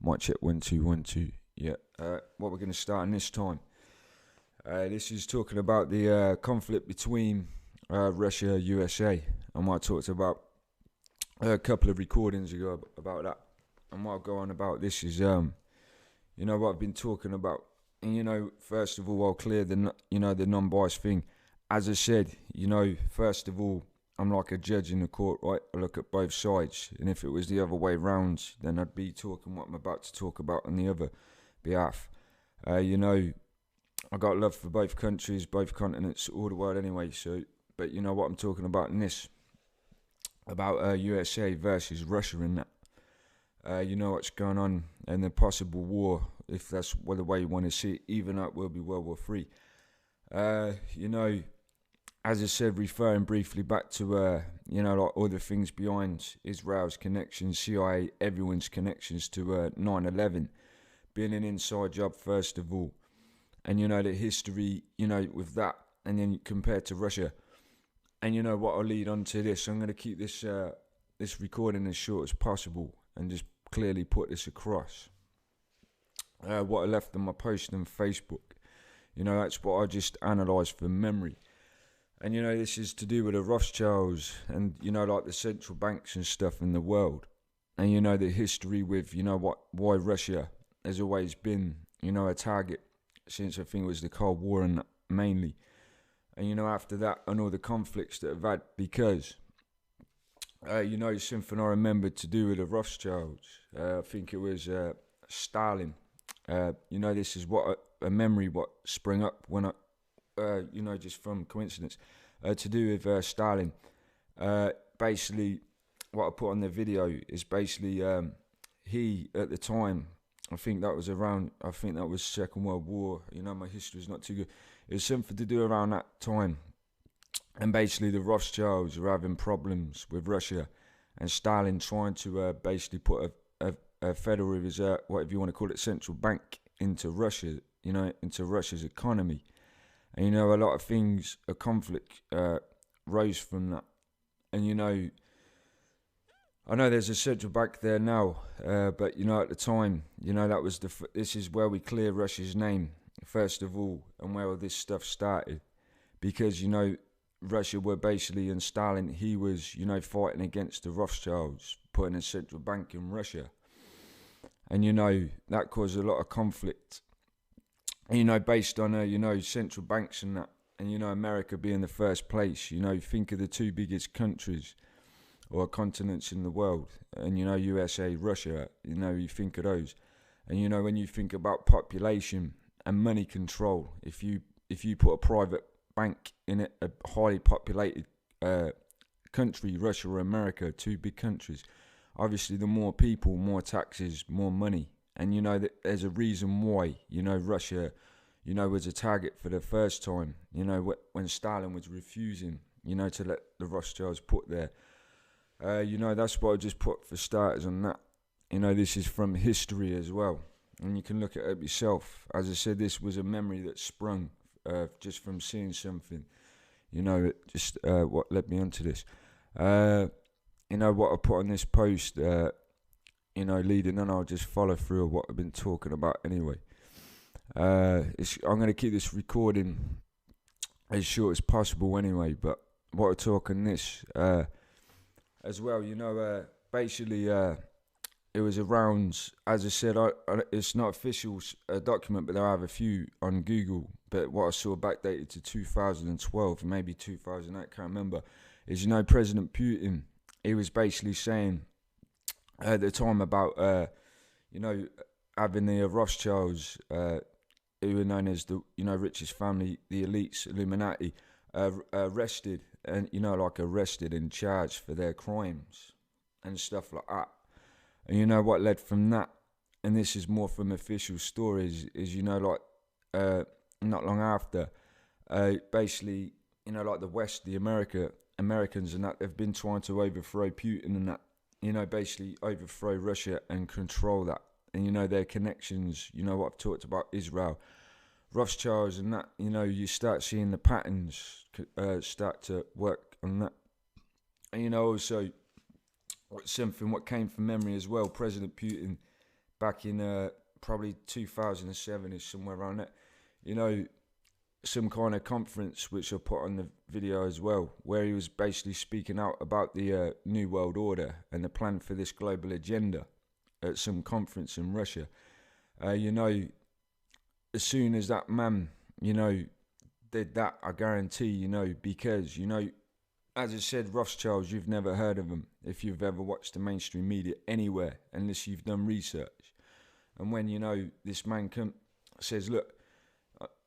Mic check 1 2 1 2. Yeah. What we're going to start on this time. This is talking about the conflict between Russia and USA, and what I talked about a couple of recordings ago about that. And what I'll go on about this is what I've been talking about. And first of all, I'll clear the non-biased thing. As I said, first of all, I'm like a judge in the court, right? I look at both sides, and if it was the other way round, then I'd be talking what I'm about to talk about on the other behalf. I got love for both countries, both continents, all the world anyway. But you know what I'm talking about in this, about USA versus Russia and that. You know what's going on, and the possible war, if that's the way you want to see it, even though it will be World War III. As I said, referring briefly back to, like all the things behind Israel's connections, CIA, everyone's connections to 9/11, being an inside job first of all, and the history, with that, and then compared to Russia, and what I'll lead on to this. I'm going to keep this recording as short as possible and just clearly put this across. What I left on my post on Facebook, that's what I just analysed from memory. And this is to do with the Rothschilds and like the central banks and stuff in the world, and the history with why Russia has always been a target since I think it was the Cold War, and mainly, and after that, and all the conflicts that have had, because something I remembered to do with the Rothschilds. I think it was Stalin. This is what a memory what sprang up when I. Just from coincidence, to do with Stalin. Basically, what I put on the video is basically he, at the time, I think that was Second World War. My history is not too good. It was something to do around that time. And basically, the Rothschilds were having problems with Russia, and Stalin trying to basically put a Federal Reserve, whatever you want to call it, central bank into Russia, into Russia's economy. And a lot of things, a conflict rose from that. And I know there's a central bank there now, but at the time, that was this is where we clear Russia's name first of all, and where all this stuff started, because Russia were basically, and Stalin, he was fighting against the Rothschilds, putting a central bank in Russia, and that caused a lot of conflict. Based on, central banks and that, and, America being the first place, think of the two biggest countries or continents in the world, and, USA, Russia, you think of those. And, when you think about population and money control, if you put a private bank in a highly populated country, Russia or America, two big countries, obviously the more people, more taxes, more money. And that there's a reason why, Russia, was a target for the first time, when Stalin was refusing, to let the Rothschilds put there. That's what I just put for starters on that. This is from history as well. And you can look at it yourself. As I said, this was a memory that sprung just from seeing something, what led me onto this. What I put on this post, leading on, I'll just follow through of what I've been talking about anyway. I'm going to keep this recording as short as possible anyway, but what I talk on this as well, basically it was around, as I said, it's not official document, but I have a few on Google, but what I saw backdated to 2012, maybe 2008, can't remember, is, President Putin, he was basically saying at the time about, having the Rothschilds, who were known as the, richest family, the elites, Illuminati, arrested and, arrested and charged for their crimes and stuff like that. And what led from that, and this is more from official stories, is, not long after, basically, like the West, the Americans and that, they've been trying to overthrow Putin and that, basically overthrow Russia and control that. And, their connections, what I've talked about, Israel, Rothschilds and that, you start seeing the patterns start to work on that. And, also, what came from memory as well, President Putin back in probably 2007 is somewhere around that. You know, some kind of conference which I put on the video as well, where he was basically speaking out about the New World Order and the plan for this global agenda at some conference in Russia. You know, as soon as that man, you know, did that, I guarantee, you know, because, you know, as I said, Rothschilds, you've never heard of them if you've ever watched the mainstream media anywhere, unless you've done research. And when, you know, this man says, look,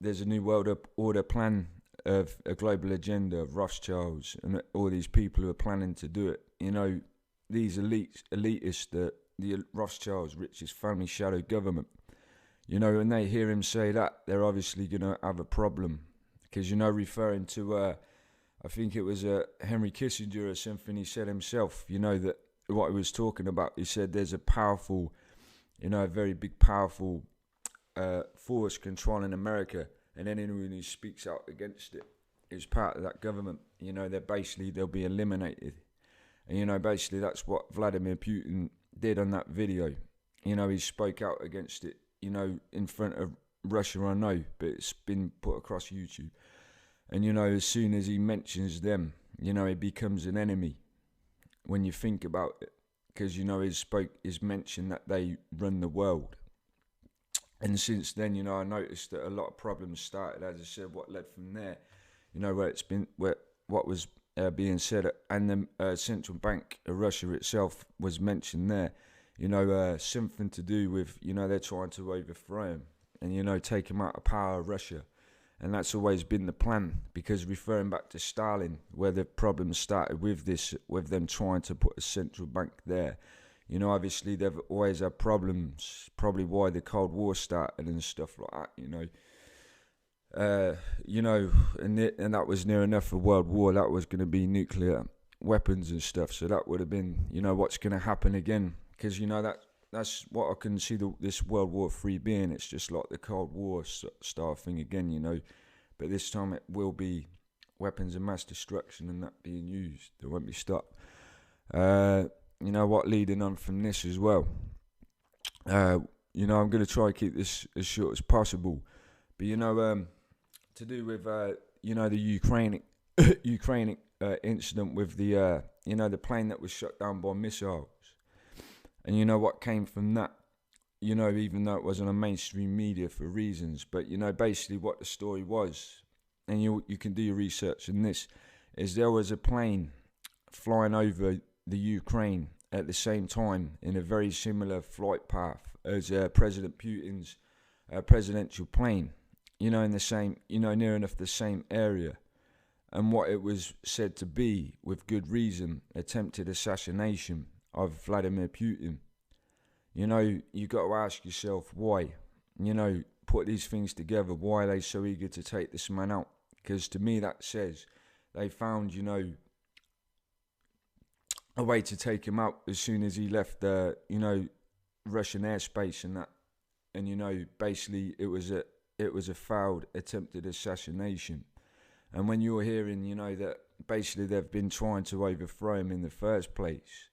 there's a New World Order plan of a global agenda of Rothschilds and all these people who are planning to do it. You know, these elitists, the Rothschilds, richest family shadow government. You know, when they hear him say that, they're obviously going to have a problem. Because, you know, referring to, I think it was Henry Kissinger or something, he said himself, you know, that what he was talking about, he said there's a powerful, you know, a very big, powerful force controlling America, and anyone who speaks out against it is part of that government. You know, they'll be eliminated. And, you know, basically that's what Vladimir Putin did on that video. You know, he spoke out against it, you know, in front of Russia, I know, but it's been put across YouTube. And, you know, as soon as he mentions them, you know, he becomes an enemy when you think about it. Because, you know, he's mentioned that they run the world. And since then, you know, I noticed that a lot of problems started, as I said, what led from there, you know, what was being said, and the central bank of Russia itself was mentioned there, you know, something to do with, you know, they're trying to overthrow him and, you know, take him out of power, Russia. And that's always been the plan, because referring back to Stalin, where the problems started with this, with them trying to put a central bank there, you know, obviously they've always had problems, probably why the Cold War started and stuff like that, you know. You know, and that was near enough for World War. That was going to be nuclear weapons and stuff. So that would have been, you know, what's going to happen again. Because, you know, that's what I can see this World War III being. It's just like the Cold War style thing again, you know. But this time it will be weapons of mass destruction and that being used. It won't be stopped. You know what, leading on from this as well, you know, I'm going to try to keep this as short as possible, but, you know, to do with, you know, the Ukraine incident with the, you know, the plane that was shot down by missiles, and, you know, what came from that, you know, even though it wasn't on mainstream media for reasons, but, you know, basically what the story was, and you can do your research in this, is there was a plane flying over the Ukraine at the same time in a very similar flight path as President Putin's presidential plane, you know, in the same, you know, near enough the same area, and what it was said to be, with good reason, attempted assassination of Vladimir Putin. You know, you got to ask yourself why, you know, put these things together, why are they so eager to take this man out? Because to me that says they found, you know, a way to take him out as soon as he left the, you know, Russian airspace and that, and, you know, basically it was a failed attempted assassination. And when you're hearing, you know, that basically they've been trying to overthrow him in the first place,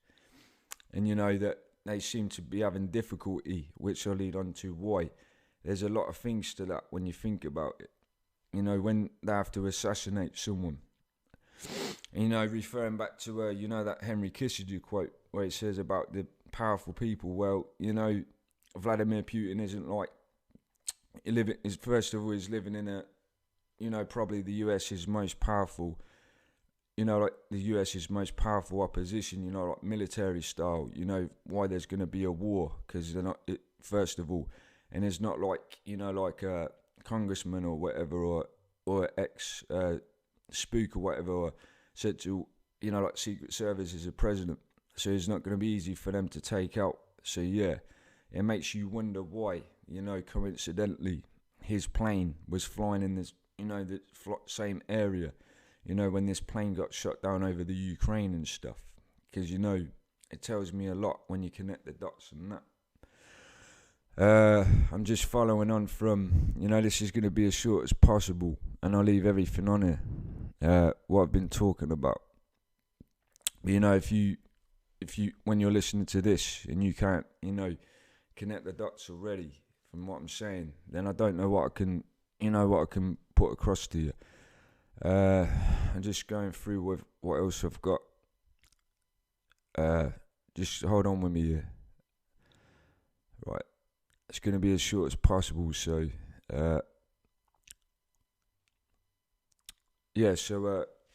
and, you know, that they seem to be having difficulty, which will lead on to why. There's a lot of things to that when you think about it. You know, when they have to assassinate someone. You know, referring back to, you know, that Henry Kissinger quote where it says about the powerful people. Well, you know, Vladimir Putin isn't like, first of all, he's living in a, you know, probably the US's most powerful, you know, like the US's most powerful opposition, you know, like military style, you know, why there's going to be a war, because they're not, first of all, and it's not like, you know, like a congressman or whatever, or ex-spook or whatever, or said to, you know, like Secret Service as a president, so it's not going to be easy for them to take out. So yeah, it makes you wonder why, you know, coincidentally, his plane was flying in this, you know, the same area, you know, when this plane got shot down over the Ukraine and stuff, because, you know, it tells me a lot when you connect the dots and that. I'm just following on from, you know, this is going to be as short as possible, and I'll leave everything on here, what I've been talking about. But, you know, if you when you're listening to this and you can't, you know, connect the dots already from what I'm saying, then I don't know what I can, what I can put across to you. I'm just going through with what else I've got. Just hold on with me here. Right, it's going to be as short as possible. So,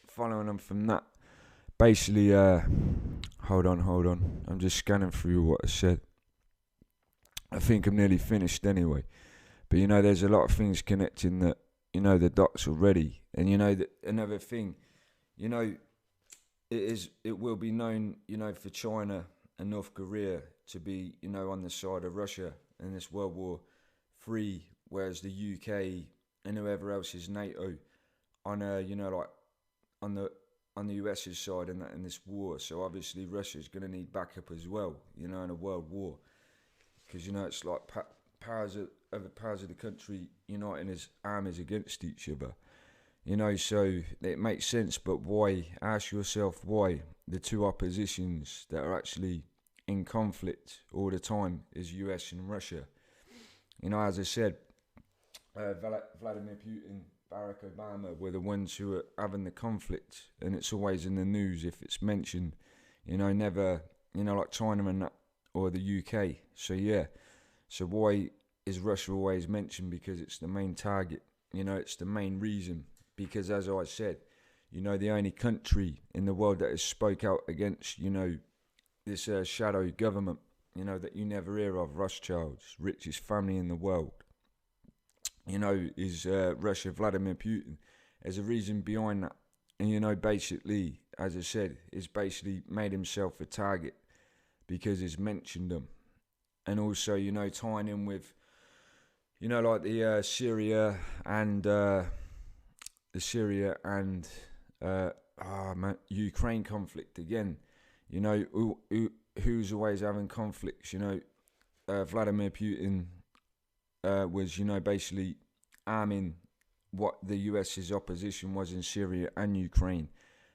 following on from that, basically, hold on. I'm just scanning through what I said. I think I'm nearly finished anyway. But there's a lot of things connecting that, the dots already. And that another thing, it will be known, for China and North Korea to be, on the side of Russia in this World War III, whereas the UK and whoever else is NATO on on the US's side in this war. So obviously Russia's going to need backup as well, in a world war, because it's like powers of the country uniting as armies against each other. So it makes sense, but why? Ask yourself why the two oppositions that are actually in conflict all the time is US and Russia. As I said, Vladimir Putin, Barack Obama were the ones who are having the conflict, and it's always in the news if it's mentioned, never, like China and that, or the UK. So why is Russia always mentioned? Because it's the main target, it's the main reason. Because as I said, the only country in the world that has spoke out against, this shadow government, that you never hear of, Rothschilds, richest family in the world, is Russia, Vladimir Putin. There's a reason behind that. And, basically, as I said, he's basically made himself a target because he's mentioned them. And also, tying in with, like the Syria and Ukraine conflict again. Who's always having conflicts? Vladimir Putin was, basically arming what the US's opposition was in Syria and Ukraine,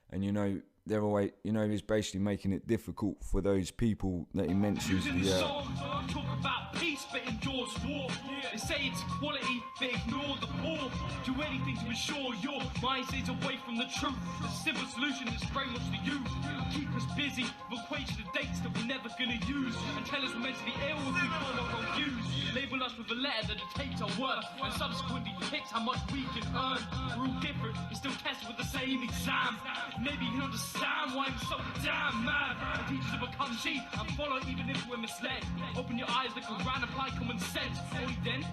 and they're always, he's basically making it difficult for those people that he mentions. Talk about peace, but endorse war. They say it's equality, they ignore the poor. Do anything to ensure your mind stays away from the truth. The simple solution is very much the youth. Keep us busy with equation of dates that we're never gonna use, and tell us we're mentally ill if we follow our views. Label us with a letter that dictates our worth, and subsequently depicts how much we can earn. We're all different, we're still tested with the same exam. Maybe you can understand why I'm so damn mad. The teachers have become sheep and follow even if we're misled. Open your eyes, look around, apply common sense. Only then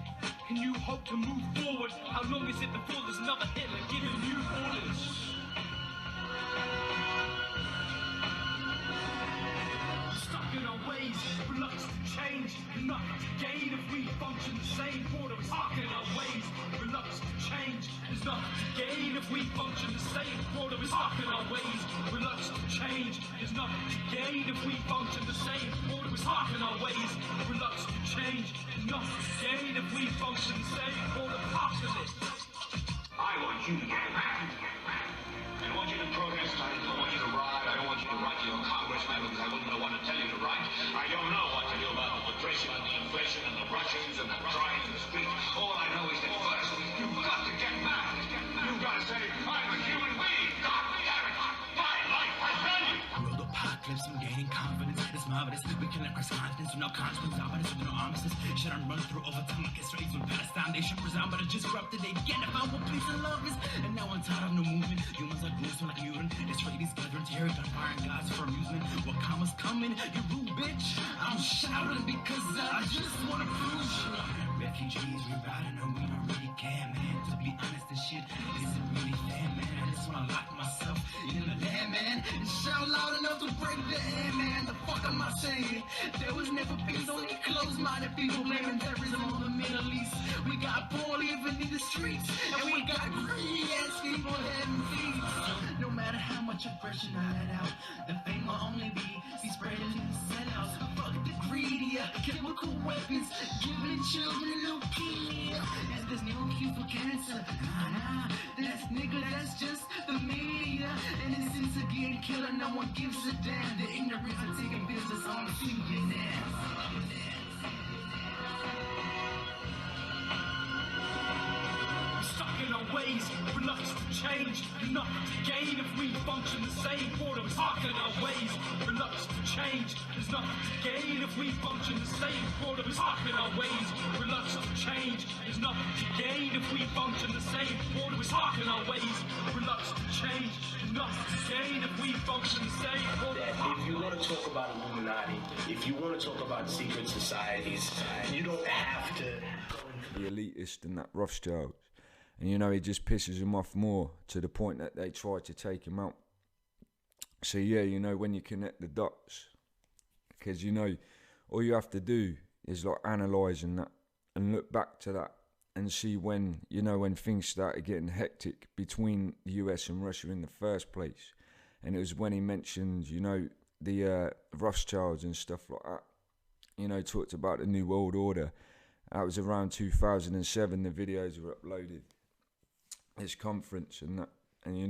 can you hope to move forward. How long is it before there's another Hitler giving new orders? Stuck in our ways, reluctant to change, nothing to gain if we function the same. Border is stuck in our ways, reluctant to change, there's nothing to gain if we function the same. Border is stuck in our ways, reluctant to change, there's nothing to gain if we function the same. Border is stuck in our ways, reluctant to change, there's nothing to gain if we function the same. Border apocalypse. I want you to get back. I don't want you to protest. I don't want you to riot. I don't want you to write to your congressman because I wouldn't know what to tell you to write. I don't know what to do about the depression and the inflation and the Russians and the crying in the street. All I know is that first, you've got to get back. You've got to say, I'm a human being. God damn it. My life has value. World apocalypse, I'm gaining confidence. It's marvelous. We connect across continents with no consequence. Dominance with no armistice. Should I run through overtime like Israelis with Palestine? They should resign, but I just corrupted. They get it. Found what peace and love is. And now I'm tired of no movement. Humans are gruesome like mutant. Israelis gathering terror, gunfire and gods for amusement. What commas coming? You rude bitch. I'm shouting because I just want to prove you. Refugees, we're riding and we don't really care, man. To be honest, this shit isn't really fair, man. I just wanna lock myself in the land, man, and shout loud enough to break the air, man. The fuck am I saying? There was never peace, only closed-minded people blaming terrorism on the Middle East. We got poor living in the streets, and we got greedy ass people having feast. No matter how much aggression I let out, the fame will only be spreading in the sellouts. Fuck the greedy, chemical weapons, giving children leukemia. And there's no cure for cancer. Nah, that's nigga, that's just the media. Innocence are getting killed and no one gives a damn. The ignorance are taking business on the fingernails. change. There's nothing to gain if we function the same. Boredom stuck in our ways. Reluctance to change. There's nothing to gain if we function the same. Boredom stuck in our ways. Reluctance to change. There's nothing to gain if we function the same. Boredom stuck in our ways. Reluctance to change. There's nothing to gain if we function the same. If you want to talk about Illuminati, if you want to talk about secret societies, you don't have to go into the elitist and that Rothschild. And, you know, he just pisses him off more to the point that they try to take him out. So, yeah, you know, when you connect the dots, because, you know, all you have to do is, like, analyse and that, and look back to that and see when, you know, when things started getting hectic between the US and Russia in the first place. And it was when he mentioned, you know, the Rothschilds and stuff like that, you know, talked about the New World Order. That was around 2007, the videos were uploaded. His conference and that, and you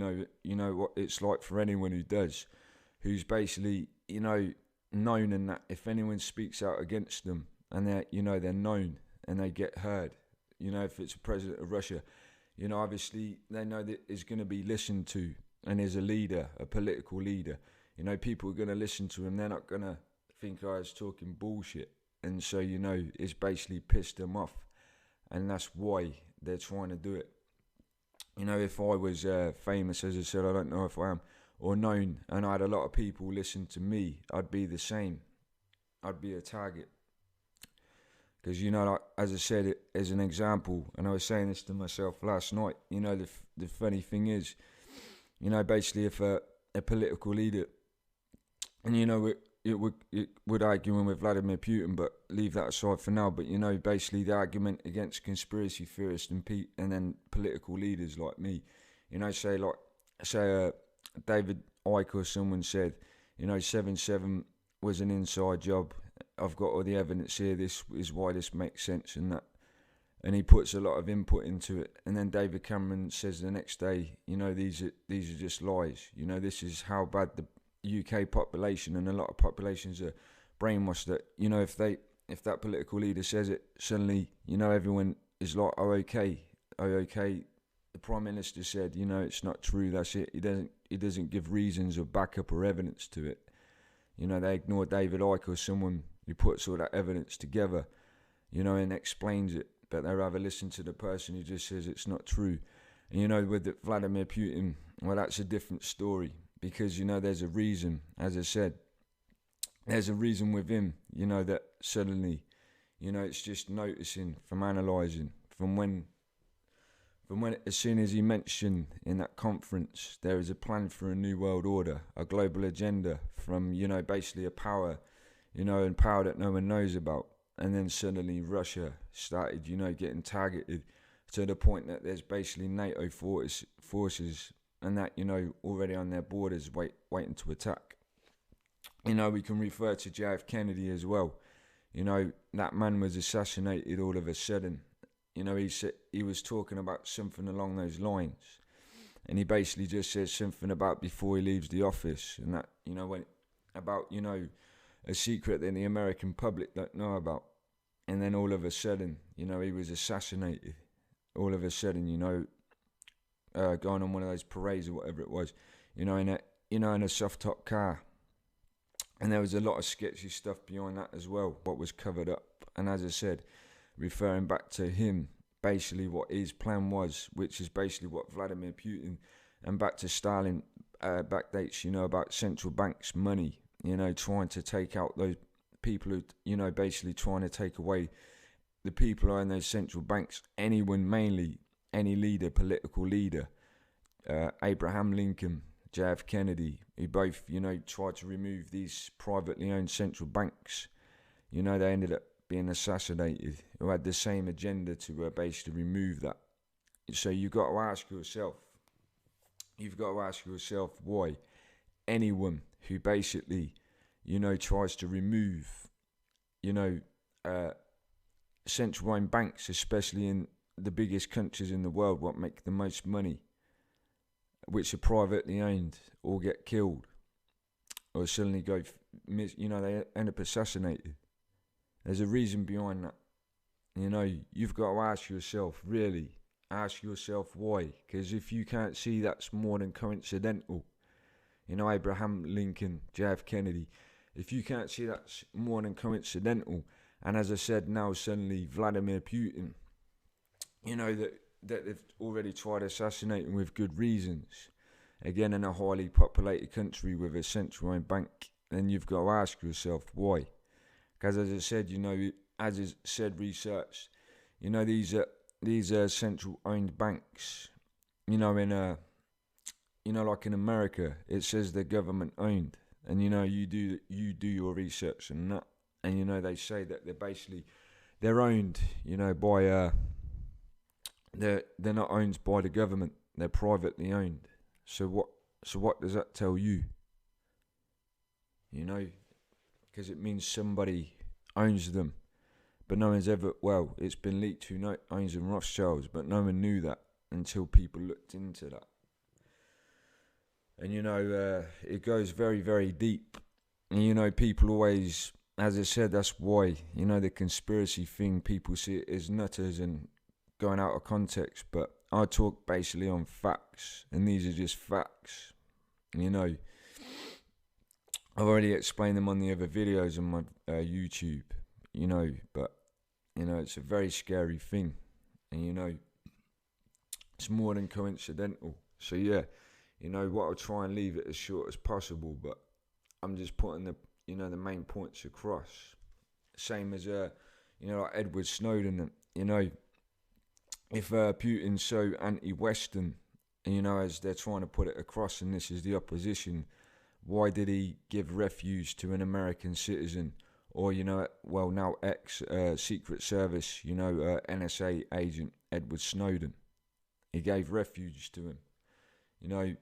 know what it's like for anyone who does, who's basically, you know, known, and that if anyone speaks out against them and they're, you know, they're known and they get heard, you know, if it's a president of Russia, you know, obviously they know that is going to be listened to, and is a leader, a political leader, you know, people are going to listen to him. They're not going to think I was talking bullshit, and so, you know, it's basically pissed them off, and that's why they're trying to do it. You know, if I was famous, as I said, I don't know if I am, or known, and I had a lot of people listen to me, I'd be the same. I'd be a target. Because, you know, like, as I said, it as an example, and I was saying this to myself last night, you know, the funny thing is, you know, basically if a political leader, and, you know, it would argue with Vladimir Putin, but leave that aside for now. But, you know, basically the argument against conspiracy theorists and then political leaders like me, you know, say David Icke or someone said, you know, 7/7 was an inside job. I've got all the evidence here. This is why this makes sense and that. And he puts a lot of input into it. And then David Cameron says the next day, you know, these are just lies. You know, this is how bad the UK population and a lot of populations are brainwashed, that, you know, if that political leader says it, suddenly, you know, everyone is like, oh okay. The Prime Minister said, you know, it's not true, that's it. He doesn't give reasons or backup or evidence to it. You know, they ignore David Icke or someone who puts all that evidence together, you know, and explains it, but they rather listen to the person who just says it's not true. And, you know, with Vladimir Putin, well, that's a different story. Because, you know, there's a reason, as I said, there's a reason with him, you know, that suddenly, you know, it's just noticing from analysing, from when, as soon as he mentioned in that conference, there is a plan for a new world order, a global agenda from, you know, basically a power, you know, and power that no one knows about. And then suddenly Russia started, you know, getting targeted to the point that there's basically NATO forces and that, you know, already on their borders waiting to attack. You know, we can refer to JF Kennedy as well. You know, that man was assassinated all of a sudden. You know, he was talking about something along those lines. And he basically just says something about before he leaves the office. And that, you know, about, you know, a secret that the American public don't know about. And then all of a sudden, you know, he was assassinated. All of a sudden, you know, going on one of those parades or whatever it was, you know, in a soft top car. And there was a lot of sketchy stuff behind that as well, what was covered up. And as I said, referring back to him, basically what his plan was, which is basically what Vladimir Putin, and back to Stalin backdates, you know, about central banks' money, you know, trying to take out those people who, you know, basically trying to take away the people who are in those central banks, anyone, mainly any leader, political leader, Abraham Lincoln, JF Kennedy, who both, you know, tried to remove these privately owned central banks. You know, they ended up being assassinated, who had the same agenda to basically remove that. So you've got to ask yourself why anyone who basically, you know, tries to remove, you know, central owned banks, especially in the biggest countries in the world, what make the most money, which are privately owned, or get killed, or suddenly go, you know, they end up assassinated. There's a reason behind that. You know, you've got to ask yourself, really, ask yourself why. Because if you can't see that's more than coincidental, you know, Abraham Lincoln, JF Kennedy, if you can't see that's more than coincidental, and as I said, now suddenly Vladimir Putin, you know, that they've already tried assassinating with good reasons, again in a highly populated country with a central bank, then you've got to ask yourself why. Because as I said, you know, as is said, research, you know, these central owned banks, you know, like in America, it says they're government owned, and you know, you do your research and that, and you know, they say that they're owned, you know, by they're not owned by the government, they're privately owned. So what does that tell you? You know, because it means somebody owns them, but no one's ever, well, it's been leaked who owns them, Rothschilds, but no one knew that until people looked into that. And you know, it goes very, very deep. And you know, people always, as I said, that's why, you know, the conspiracy thing, people see it as nutters and going out of context, but I talk basically on facts, and these are just facts. You know, I've already explained them on the other videos on my YouTube, you know, but, you know, it's a very scary thing, and, you know, it's more than coincidental. So, yeah, you know what, I'll try and leave it as short as possible, but I'm just putting the, you know, the main points across. Same as, you know, like Edward Snowden, you know, if Putin's so anti-Western, you know, as they're trying to put it across, and this is the opposition, why did he give refuge to an American citizen, or, you know, well, now ex-Secret Service, you know, NSA agent Edward Snowden? He gave refuge to him, you know,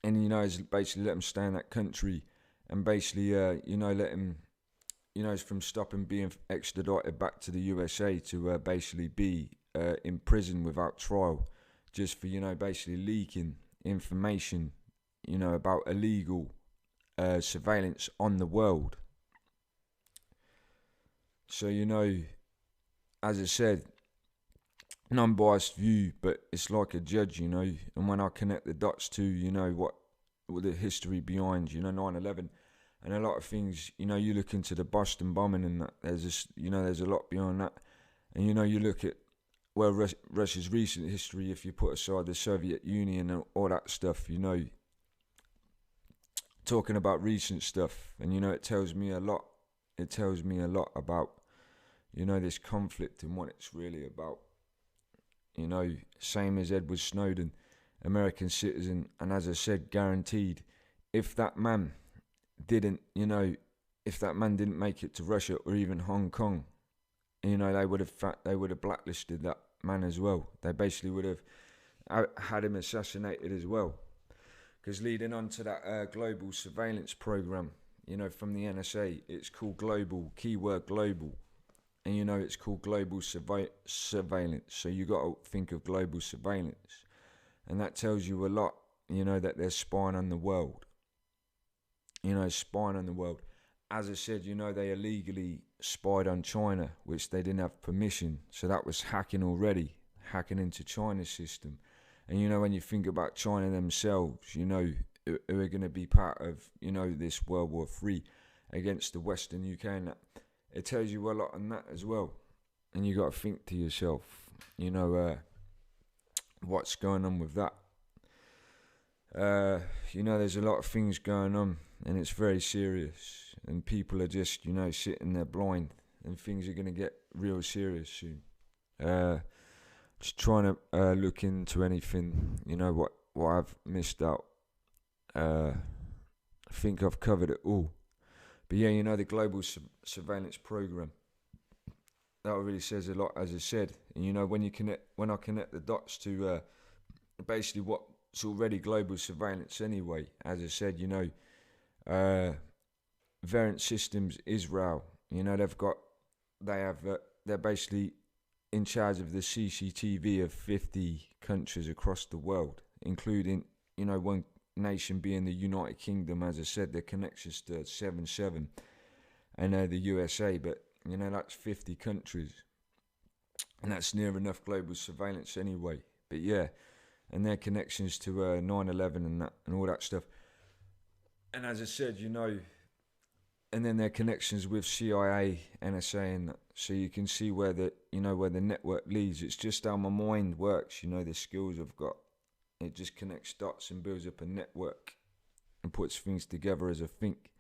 and, you know, basically let him stay in that country, and basically, you know, let him, you know, from stopping being extradited back to the USA to basically be in prison without trial, just for, you know, basically leaking information, you know, about illegal surveillance on the world. So, you know, as I said, non-biased view, but it's like a judge, you know, and when I connect the dots to, you know, what the history behind, you know, 9/11, and a lot of things, you know, you look into the Boston bombing and that, there's this, you know, there's a lot beyond that, and, you know, you look at, well, Russia's recent history, if you put aside the Soviet Union and all that stuff, you know, talking about recent stuff, and, you know, it tells me a lot about, you know, this conflict and what it's really about. You know, same as Edward Snowden, American citizen, and as I said, guaranteed, if that man didn't make it to Russia or even Hong Kong, you know, they would have blacklisted that man as well. They basically would have had him assassinated as well. Because leading on to that global surveillance program, you know, from the NSA, it's called global, keyword global. And, you know, it's called global surveillance. So you got to think of global surveillance. And that tells you a lot, you know, that they're spying on the world. You know, spying on the world. As I said, you know, they illegally spied on China, which they didn't have permission. So that was hacking already, hacking into China's system. And, you know, when you think about China themselves, you know, who are going to be part of, you know, this World War III against the Western UK and that, it tells you a lot on that as well. And you got to think to yourself, you know, what's going on with that. You know, there's a lot of things going on, and it's very serious, and people are just, you know, sitting there blind, and things are going to get real serious soon. Just trying to look into anything, you know, what I've missed out. I think I've covered it all. But yeah, you know, the global surveillance program, that really says a lot, as I said. And, you know, when I connect the dots to basically what's already global surveillance anyway, as I said, you know, Variant Systems Israel, you know, they're basically in charge of the CCTV of 50 countries across the world, including, you know, one nation being the United Kingdom. As I said, their connections to 7/7 and the USA, but, you know, that's 50 countries. and that's near enough global surveillance anyway. But yeah, and their connections to 9/11 and that and all that stuff. And as I said, you know, and then their connections with CIA, NSA, and that. So you can see where the network leads. It's just how my mind works, you know, the skills I've got. It just connects dots and builds up a network and puts things together as I think.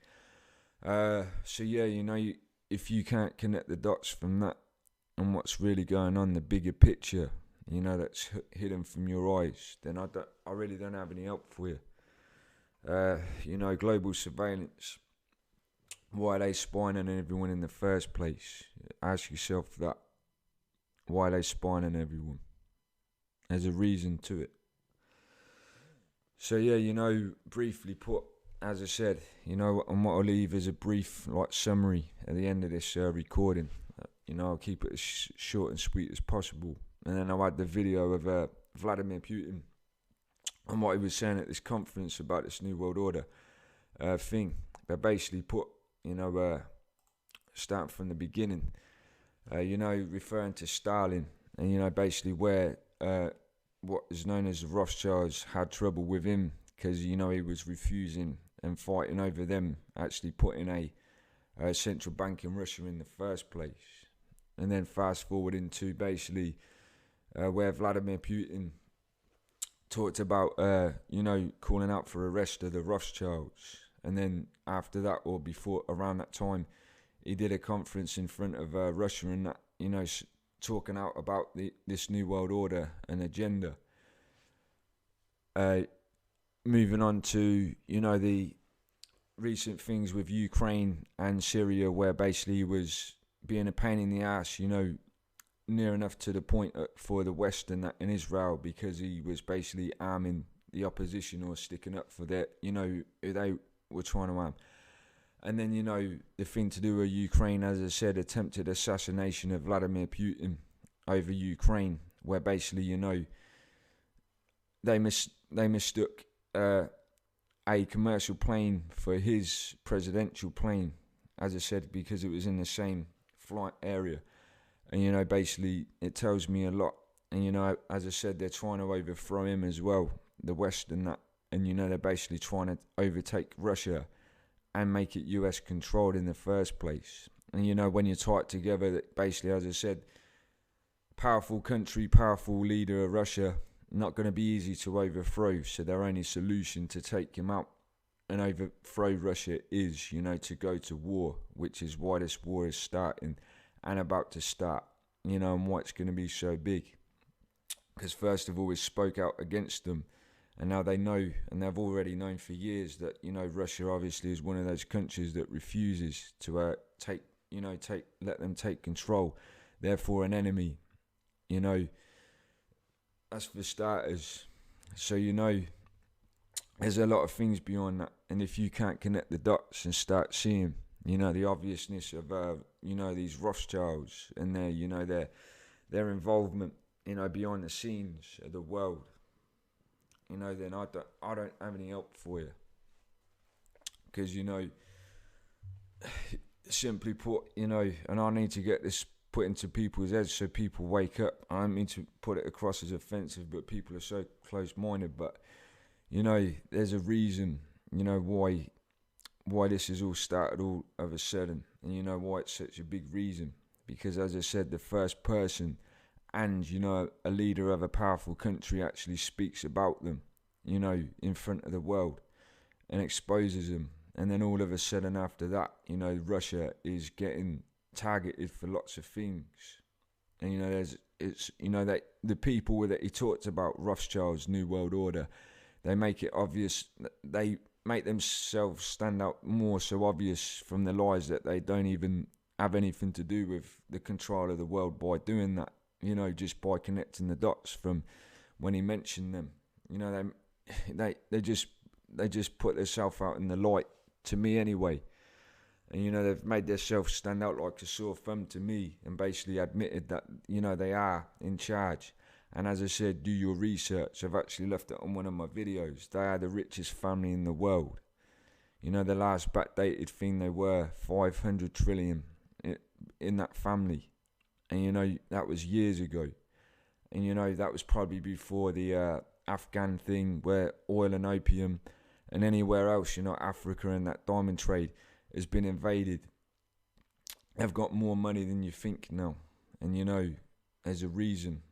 So yeah, you know, if you can't connect the dots from that and what's really going on, the bigger picture, you know, that's hidden from your eyes, then I really don't have any help for you. You know, global surveillance. Why are they spying on everyone in the first place? Ask yourself that. Why are they spying on everyone? There's a reason to it. So yeah, you know, briefly put, as I said, you know, and what I'll leave is a brief summary at the end of this recording. You know, I'll keep it as short and sweet as possible. And then I'll add the video of Vladimir Putin and what he was saying at this conference about this New World Order thing. But basically put, you know, starting from the beginning, you know, referring to Stalin, and, you know, basically where what is known as the Rothschilds had trouble with him because, you know, he was refusing and fighting over them actually putting a central bank in Russia in the first place. And then fast forward into basically where Vladimir Putin talked about, you know, calling out for arrest of the Rothschilds. And then after that, or before, around that time, he did a conference in front of Russia and that, you know, talking out about this New World Order and agenda. Moving on to, you know, the recent things with Ukraine and Syria, where basically he was being a pain in the ass, you know, near enough to the point for the West and that in Israel, because he was basically arming the opposition or sticking up for their, you know, they were trying to arm. And then, you know, the thing to do with Ukraine, as I said, attempted assassination of Vladimir Putin over Ukraine, where basically, you know, they mistook a commercial plane for his presidential plane, as I said, because it was in the same flight area. And, you know, basically it tells me a lot. And, you know, as I said, they're trying to overthrow him as well, the West and that. And, you know, they're basically trying to overtake Russia and make it US controlled in the first place. And, you know, when you tie it together, that basically, as I said, powerful country, powerful leader of Russia, not going to be easy to overthrow. So their only solution to take him out and overthrow Russia is, you know, to go to war, which is why this war is starting and about to start, you know, and why it's going to be so big. Because first of all, we spoke out against them. And now they know, and they've already known for years that, you know, Russia obviously is one of those countries that refuses to let them take control. Therefore, an enemy, you know, that's for starters. So, you know, there's a lot of things beyond that. And if you can't connect the dots and start seeing, you know, the obviousness of, you know, these Rothschilds and their, you know, their involvement, you know, behind the scenes of the world, you know, then I don't have any help for you. Because, you know, simply put, you know, and I need to get this put into people's heads so people wake up. I don't mean to put it across as offensive, but people are so close-minded. But, you know, there's a reason, you know, why this has all started all of a sudden. And, you know, why it's such a big reason. Because, as I said, the first person and, you know, a leader of a powerful country actually speaks about them, you know, in front of the world and exposes them. And then all of a sudden after that, you know, Russia is getting targeted for lots of things. And, you know, that the people that he talked about, Rothschild's New World Order, they make it obvious, they make themselves stand out more so obvious from the lies that they don't even have anything to do with the control of the world by doing that. You know, just by connecting the dots from when he mentioned them. You know, they just put themselves out in the light, to me anyway. And, you know, they've made themselves stand out like a sore thumb to me and basically admitted that, you know, they are in charge. And as I said, do your research. I've actually left it on one of my videos. They are the richest family in the world. You know, the last backdated thing, they were 500 trillion in that family. And, you know, that was years ago. And, you know, that was probably before the Afghan thing where oil and opium and anywhere else, you know, Africa and that diamond trade has been invaded. They've got more money than you think now. And, you know, there's a reason.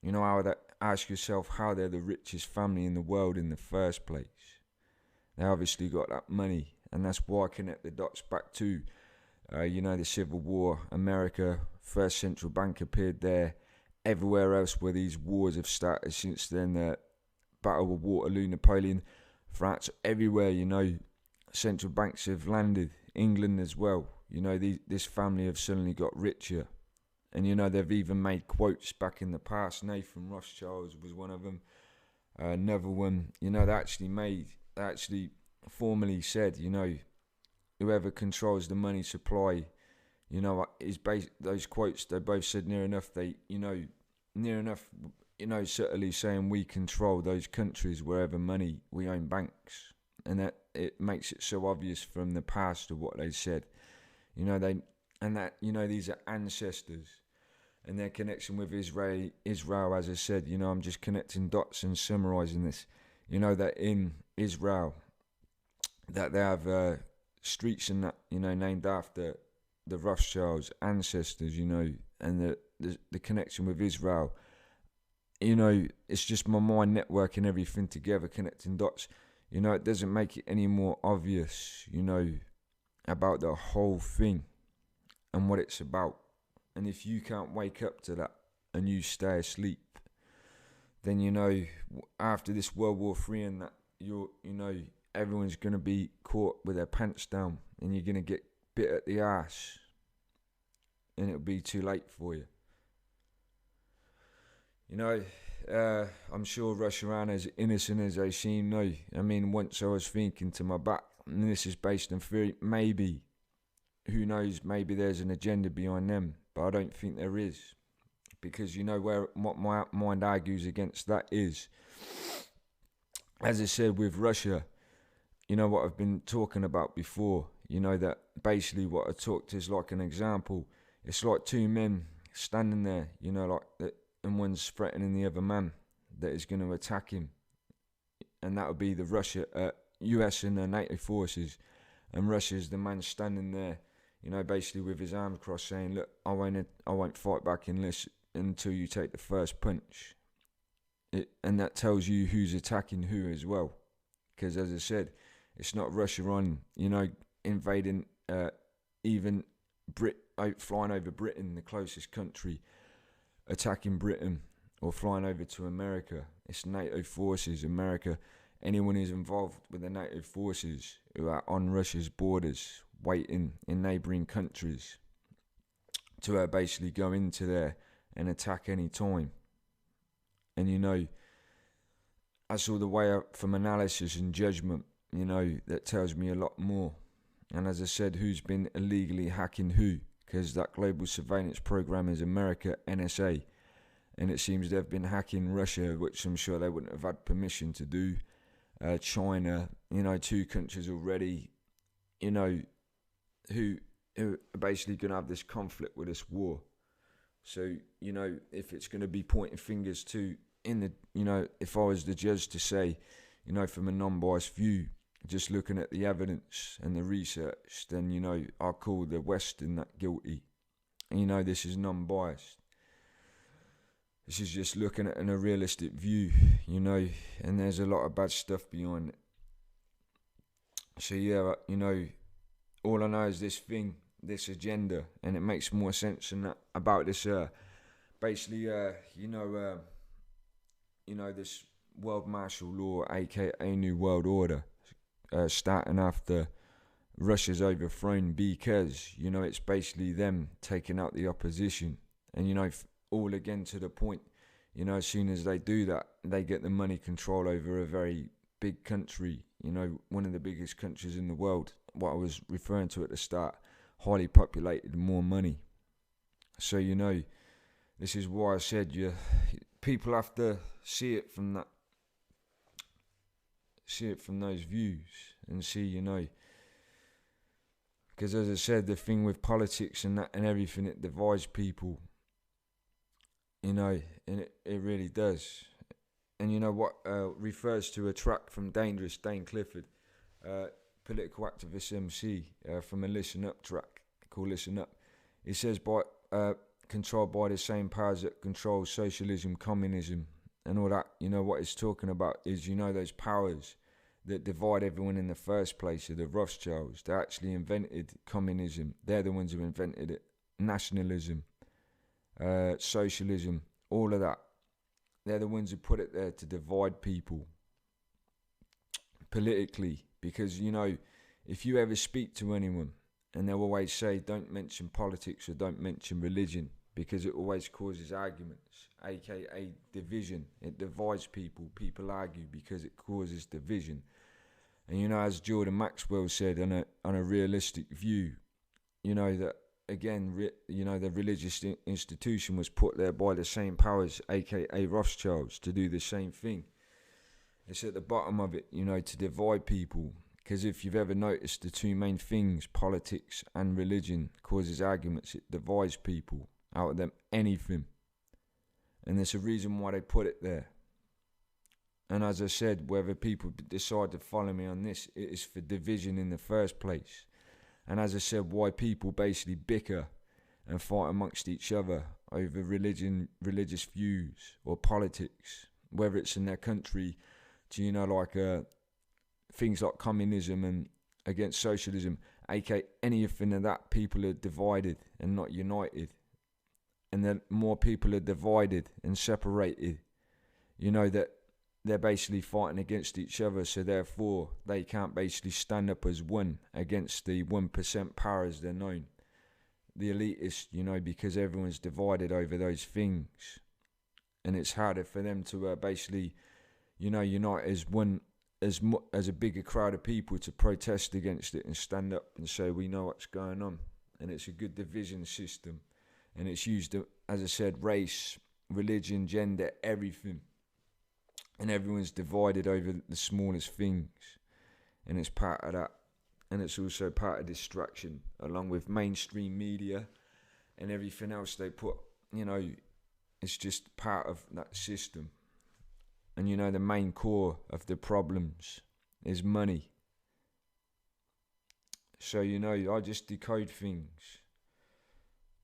You know, ask yourself how they're the richest family in the world in the first place. They obviously got that money. And that's why I connect the dots back to, you know, the Civil War, America, first central bank appeared there. Everywhere else where these wars have started since then, the Battle of Waterloo, Napoleon, France, everywhere, you know, central banks have landed. England as well. You know, this family have suddenly got richer. And, you know, they've even made quotes back in the past. Nathan Rothschild was one of them. Another one, you know, they actually formally said, you know, whoever controls the money supply, you know, those quotes, they both said near enough, subtly saying we control those countries wherever money, we own banks. And that it makes it so obvious from the past of what they said. You know, these are ancestors and their connection with Israel, as I said, you know, I'm just connecting dots and summarising this. You know, that in Israel, that they have streets and that, you know, named after the Rothschilds' ancestors, you know, and the connection with Israel. You know, it's just my mind networking everything together, connecting dots. You know, it doesn't make it any more obvious, you know, about the whole thing and what it's about. And if you can't wake up to that and you stay asleep, then, you know, after this World War III and that, you know, everyone's going to be caught with their pants down and you're going to get bit at the arse and it'll be too late for you. You know, I'm sure Russia aren't as innocent as they seem, no. I mean, once I was thinking to my back, and this is based on theory, maybe, who knows, maybe there's an agenda behind them, but I don't think there is. Because, you know, what my mind argues against that is, as I said with Russia, you know, what I've been talking about before, you know, that basically what I talked is like an example. It's like two men standing there, you know, like that, and one's threatening the other man that is going to attack him. And that would be the US and the NATO forces. And Russia's the man standing there, you know, basically with his arms crossed saying, look, I won't fight back until you take the first punch. And that tells you who's attacking who as well. Because as I said, it's not Russia you know, invading, even flying over Britain, the closest country, attacking Britain, or flying over to America. It's NATO forces, America. Anyone who's involved with the NATO forces who are on Russia's borders, waiting in neighbouring countries to basically go into there and attack any time. And, you know, that's all the way up from analysis and judgment, you know, that tells me a lot more. And as I said, who's been illegally hacking who? Because that global surveillance program is America, NSA. And it seems they've been hacking Russia, which I'm sure they wouldn't have had permission to do. China, you know, two countries already, you know, who are basically going to have this conflict with this war. So, you know, if it's going to be pointing fingers to, you know, if I was the judge to say, you know, from a non-biased view, just looking at the evidence and the research, then, you know, I'll call the West in that guilty. And, you know, this is non-biased. This is just looking at it in a realistic view, you know, and there's a lot of bad stuff behind it. So, yeah, you know, all I know is this agenda, and it makes more sense than that about this, basically, you know, this world martial law, aka New World Order, starting after Russia's overthrown, because, you know, it's basically them taking out the opposition. And, you know, all again to the point, you know, as soon as they do that, they get the money control over a very big country, you know, one of the biggest countries in the world, what I was referring to at the start, highly populated, more money. So, you know, this is why I said people have to see it from those views and see, you know, because as I said, the thing with politics and that and everything, it divides people. you know, and it really does. And you know what refers to a track from Dangerous, Dane Clifford, political activist MC, from a Listen Up track called Listen Up. It says, controlled by the same powers that control socialism, communism, and all that. You know, what it's talking about is, you know, those powers that divide everyone in the first place are the Rothschilds. They actually invented communism. They're the ones who invented it. Nationalism, socialism, all of that. They're the ones who put it there to divide people politically. Because, you know, if you ever speak to anyone, and they'll always say, don't mention politics or don't mention religion, because it always causes arguments, aka division. It divides people. People argue because it causes division. And you know, as Jordan Maxwell said, on a realistic view, you know, that again, you know, the religious institution was put there by the same powers, aka Rothschilds, to do the same thing. It's at the bottom of it, you know, to divide people. Because if you've ever noticed, the two main things, politics and religion, causes arguments. It divides people. Out of them, anything. And there's a reason why they put it there. And as I said, whether people decide to follow me on this, it is for division in the first place. And as I said, why people basically bicker and fight amongst each other over religion, religious views, or politics, whether it's in their country, to, you know, like things like communism and against socialism, aka anything of that. People are divided and not united. And then more people are divided and separated, you know, that they're basically fighting against each other. So therefore, they can't basically stand up as one against the 1% power as they're known. The elitists, you know, because everyone's divided over those things. And it's harder for them to basically, you know, unite as one, as a bigger crowd of people to protest against it and stand up and say, we know what's going on. And it's a good division system. And it's used, as I said, race, religion, gender, everything. And everyone's divided over the smallest things. And it's part of that. And it's also part of distraction, along with mainstream media and everything else they put. You know, it's just part of that system. And you know, the main core of the problems is money. So, you know, I just decode things.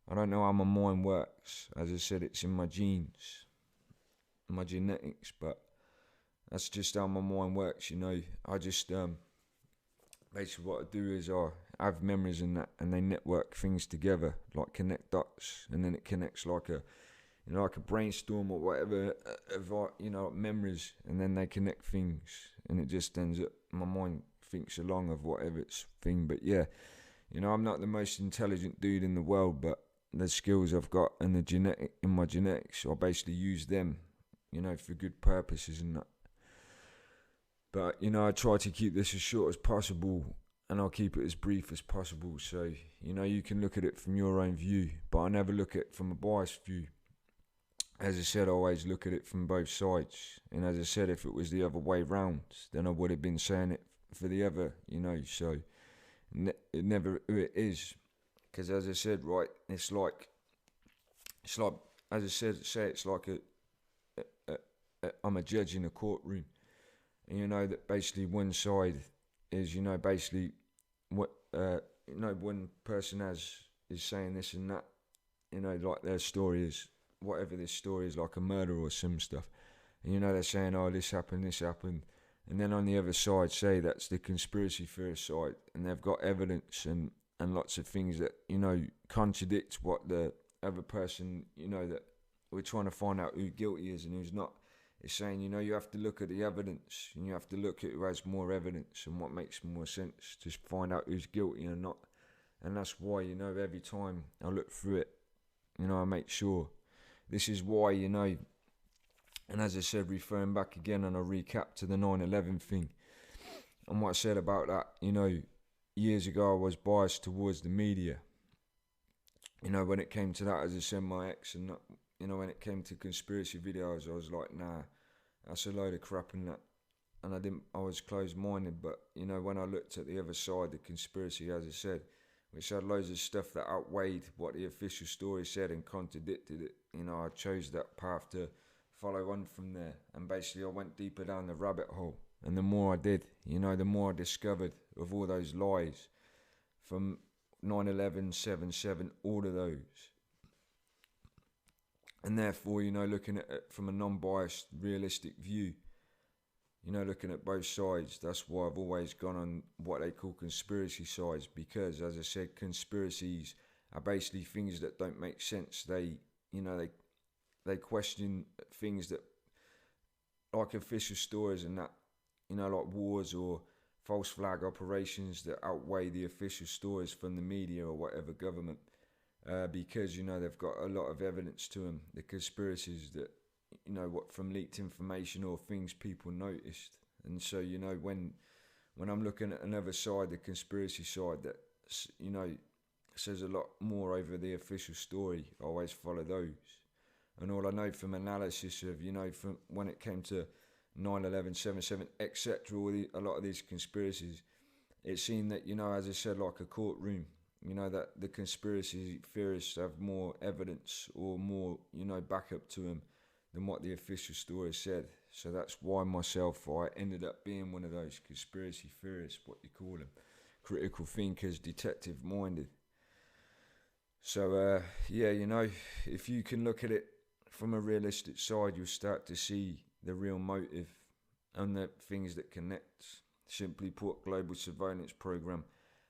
I don't know how my mind works. As I said, it's in my genes, my genetics, but that's just how my mind works, you know. I just, basically what I do is I have memories in that, and they network things together, like connect dots, and then it connects like a, you know, like a brainstorm or whatever, of, you know, memories, and then they connect things, and it just ends up, my mind thinks along of whatever it's thing. But yeah, you know, I'm not the most intelligent dude in the world, but the skills I've got and in my genetics, I basically use them, you know, for good purposes and that. But, you know, I try to keep this as short as possible, and I'll keep it as brief as possible. So, you know, you can look at it from your own view, but I never look at it from a biased view. As I said, I always look at it from both sides. And as I said, if it was the other way round, then I would have been saying it for the other, you know. So, it never it is. Because as I said, right, it's like, as I said, it's like I'm a judge in a courtroom. And you know that basically one side is, you know, basically what, you know, one person is saying this and that, you know, like their story is, whatever this story is, like a murder or some stuff. And you know, they're saying, oh, this happened. And then on the other side say that's the conspiracy theorist side, and they've got evidence and lots of things that, you know, contradict what the other person, you know, that we're trying to find out who guilty is and who's not. It's saying, you know, you have to look at the evidence, and you have to look at who has more evidence and what makes more sense to find out who's guilty or not. And that's why, you know, every time I look through it, you know, I make sure. This is why, you know, and as I said, referring back again on a recap to the 9/11 thing, and what I said about that, you know, years ago I was biased towards the media. You know, when it came to that, as I said, my ex, and that, you know, when it came to conspiracy videos, I was like, nah, that's a load of crap and that. And I was closed-minded, but, you know, when I looked at the other side, the conspiracy, as I said, which had loads of stuff that outweighed what the official story said and contradicted it. You know, I chose that path to follow on from there, and basically I went deeper down the rabbit hole. And the more I did, you know, the more I discovered of all those lies from 9/11, 7/7, all of those. And therefore, you know, looking at it from a non-biased, realistic view, you know, looking at both sides, that's why I've always gone on what they call conspiracy sides, because, as I said, conspiracies are basically things that don't make sense. They, you know, they question things that, like official stories and that, you know, like wars or false flag operations that outweigh the official stories from the media or whatever government, because, you know, they've got a lot of evidence to them. The conspiracies that, you know, what from leaked information or things people noticed. And so, you know, when I'm looking at another side, the conspiracy side that, you know, says a lot more over the official story, I always follow those. And all I know from analysis of, you know, from when it came to 9/11, 7/7, etc., a lot of these conspiracies, it seemed that, you know, as I said, like a courtroom, you know, that the conspiracy theorists have more evidence or more, you know, backup to them than what the official story said. So that's why I ended up being one of those conspiracy theorists, what you call them, critical thinkers, detective-minded. So, yeah, you know, if you can look at it from a realistic side, you'll start to see the real motive and the things that connect. Simply put, global surveillance program.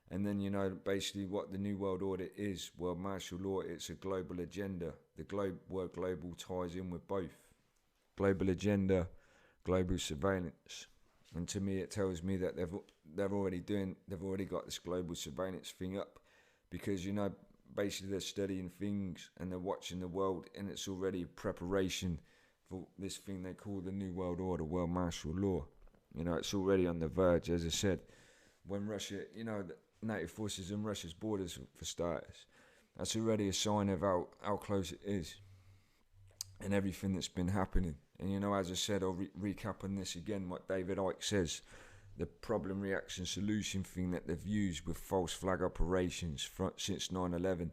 And then, you know, basically what the New World Order is, world martial law, it's a global agenda. The word global ties in with both. Global agenda, global surveillance. And to me, it tells me that they've already got this global surveillance thing up, because, you know, basically they're studying things and they're watching the world, and it's already preparation for this thing they call the New World Order, world martial law. You know, it's already on the verge, as I said. When Russia, you know, the NATO forces in Russia's borders, for starters, that's already a sign of how close it is and everything that's been happening. And, you know, as I said, I'll recap on this again, what David Icke says, the problem, reaction, solution thing that they've used with false flag operations since 9/11,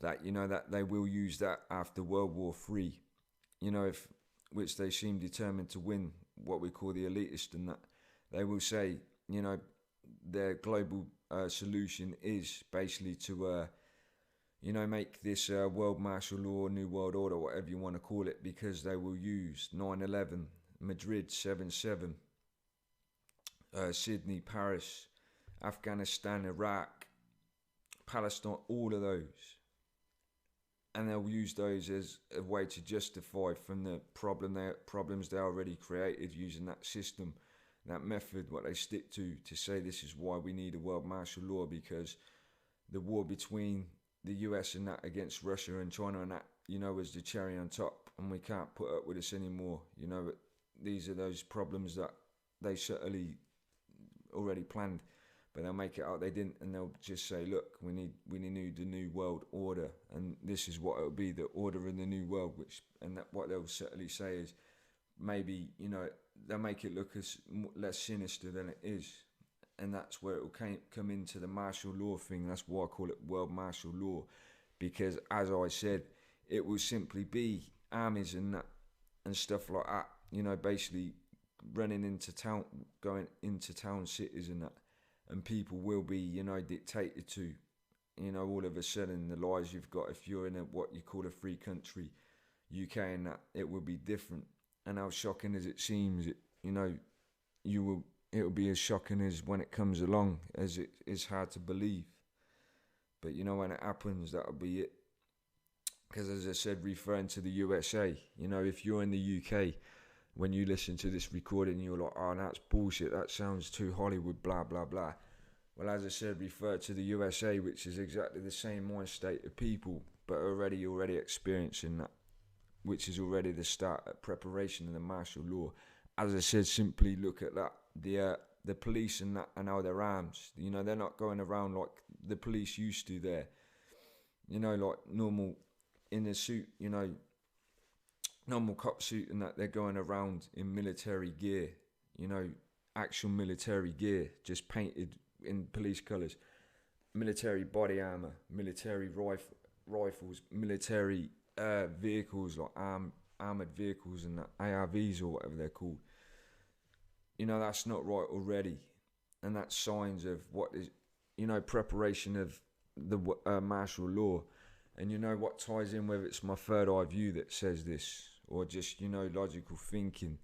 that, you know, that they will use that after World War III, you know, which they seem determined to win, what we call the elitist, and that they will say, you know, their global solution is basically to, you know, make this world martial law, New World Order, whatever you want to call it, because they will use 9/11, Madrid 7/7, Sydney, Paris, Afghanistan, Iraq, Palestine, all of those. And they'll use those as a way to justify from the problems they already created using that system, that method, what they stick to say this is why we need a world martial law, because the war between the US and that against Russia and China and that, you know, was the cherry on top, and we can't put up with this anymore. You know, but these are those problems that they certainly already planned, but they'll make it out they didn't, and they'll just say, look, we need the New World Order, and this is what it'll be, the order in the New World, and that what they'll certainly say is, maybe, you know, they'll make it look as less sinister than it is, and that's where it will come into the martial law thing. That's why I call it world martial law, because, as I said, it will simply be armies and that and stuff like that, you know, basically running into town, going into town cities and that, and people will be, you know, dictated to, you know, all of a sudden the lies you've got if you're in what you call a free country, UK, and that, it will be different. And how shocking as it seems, you know, it'll be as shocking as when it comes along as it is hard to believe. But, you know, when it happens, that'll be it. Because, as I said, referring to the USA, you know, if you're in the UK, when you listen to this recording, you're like, oh, that's bullshit, that sounds too Hollywood, blah, blah, blah. Well, as I said, refer to the USA, which is exactly the same mind state of people, but already experiencing that, which is already the start of preparation of the martial law. As I said, simply look at that. The police and that, and how they're arms. You know, they're not going around like the police used to there. You know, like normal in a suit, you know, normal cop suit and that. They're going around in military gear, you know, actual military gear, just painted in police colours. military body armor, military rifles, military vehicles like armored vehicles and the ARVs or whatever they're called. You know, that's not right already, and that's signs of what is, you know, preparation of the martial law. And you know what ties in, whether it's my third eye view that says this, or just, you know, logical thinking,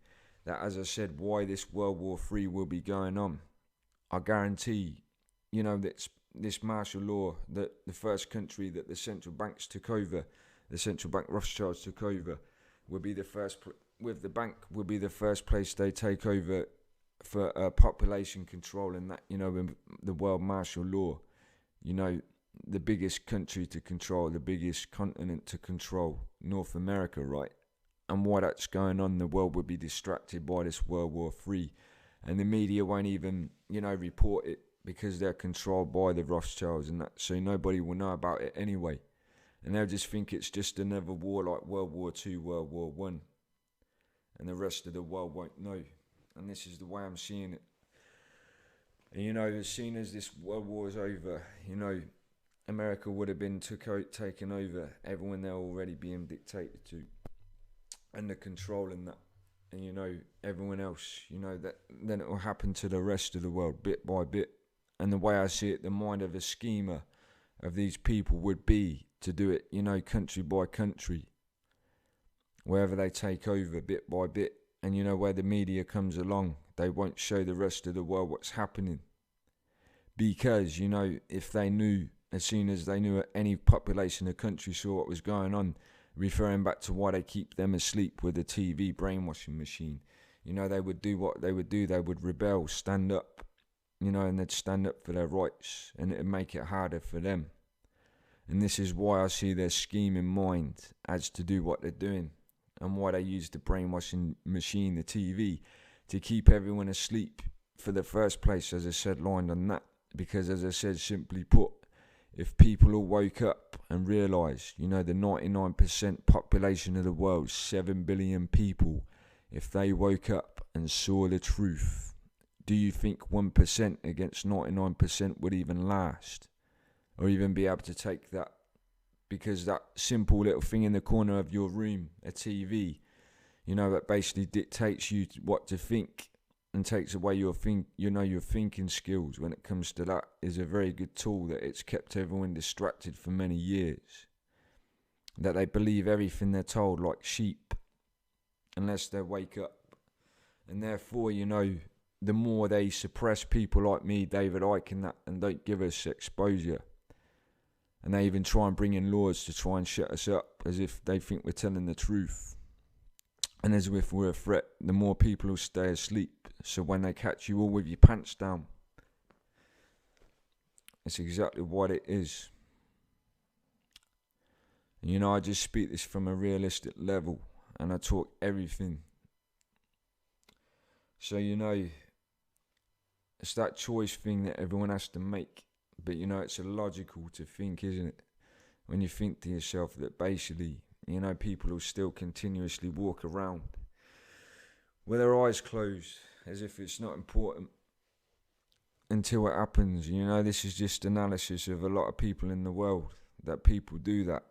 that, as I said, why this World War III will be going on. I guarantee, you know, that this martial law, that the first country that the central banks took over, the central bank Rothschilds took over, will be the first, with the bank, will be the first place they take over for population control, and that, you know, in the world martial law, you know, the biggest country to control, the biggest continent to control, North America, right? And while that's going on, the world would be distracted by this World War III, and the media won't even, you know, report it because they're controlled by the Rothschilds and that, so nobody will know about it anyway, and they'll just think it's just another war like World War II, World War I, and the rest of the world won't know. And this is the way I'm seeing it. And, you know, as soon as this world war is over, you know, America would have been taken over, everyone they're already being dictated to, under control and that. And, you know, everyone else, you know, that then it will happen to the rest of the world bit by bit. And the way I see it, the mind of a schemer of these people would be to do it, you know, country by country, wherever they take over bit by bit. And, you know, where the media comes along, they won't show the rest of the world what's happening. Because, you know, if they knew, as soon as they knew any population of the country saw what was going on, referring back to why they keep them asleep with the TV brainwashing machine, you know, they would do what they would do. They would rebel, stand up, you know, and they'd stand up for their rights, and it'd make it harder for them. And this is why I see their scheme in mind as to do what they're doing, and why they use the brainwashing machine, the TV, to keep everyone asleep for the first place, as I said, lined on that. Because, as I said, simply put, if people all woke up and realised, you know, the 99% population of the world, 7 billion people, if they woke up and saw the truth, do you think 1% against 99% would even last? Or even be able to take that? Because that simple little thing in the corner of your room, a TV, you know, that basically dictates you what to think and takes away your your thinking skills when it comes to that, is a very good tool that it's kept everyone distracted for many years. That they believe everything they're told like sheep unless they wake up. And therefore, you know, the more they suppress people like me, David Icke, and don't give us exposure. And they even try and bring in laws to try and shut us up, as if they think we're telling the truth. And as if we're a threat, the more people will stay asleep. So when they catch you all with your pants down, it's exactly what it is. And, you know, I just speak this from a realistic level, and I talk everything. So, you know, it's that choice thing that everyone has to make. But, you know, it's illogical to think, isn't it? When you think to yourself that basically, you know, people will still continuously walk around with their eyes closed, as if it's not important until it happens. You know, this is just analysis of a lot of people in the world, that people do that.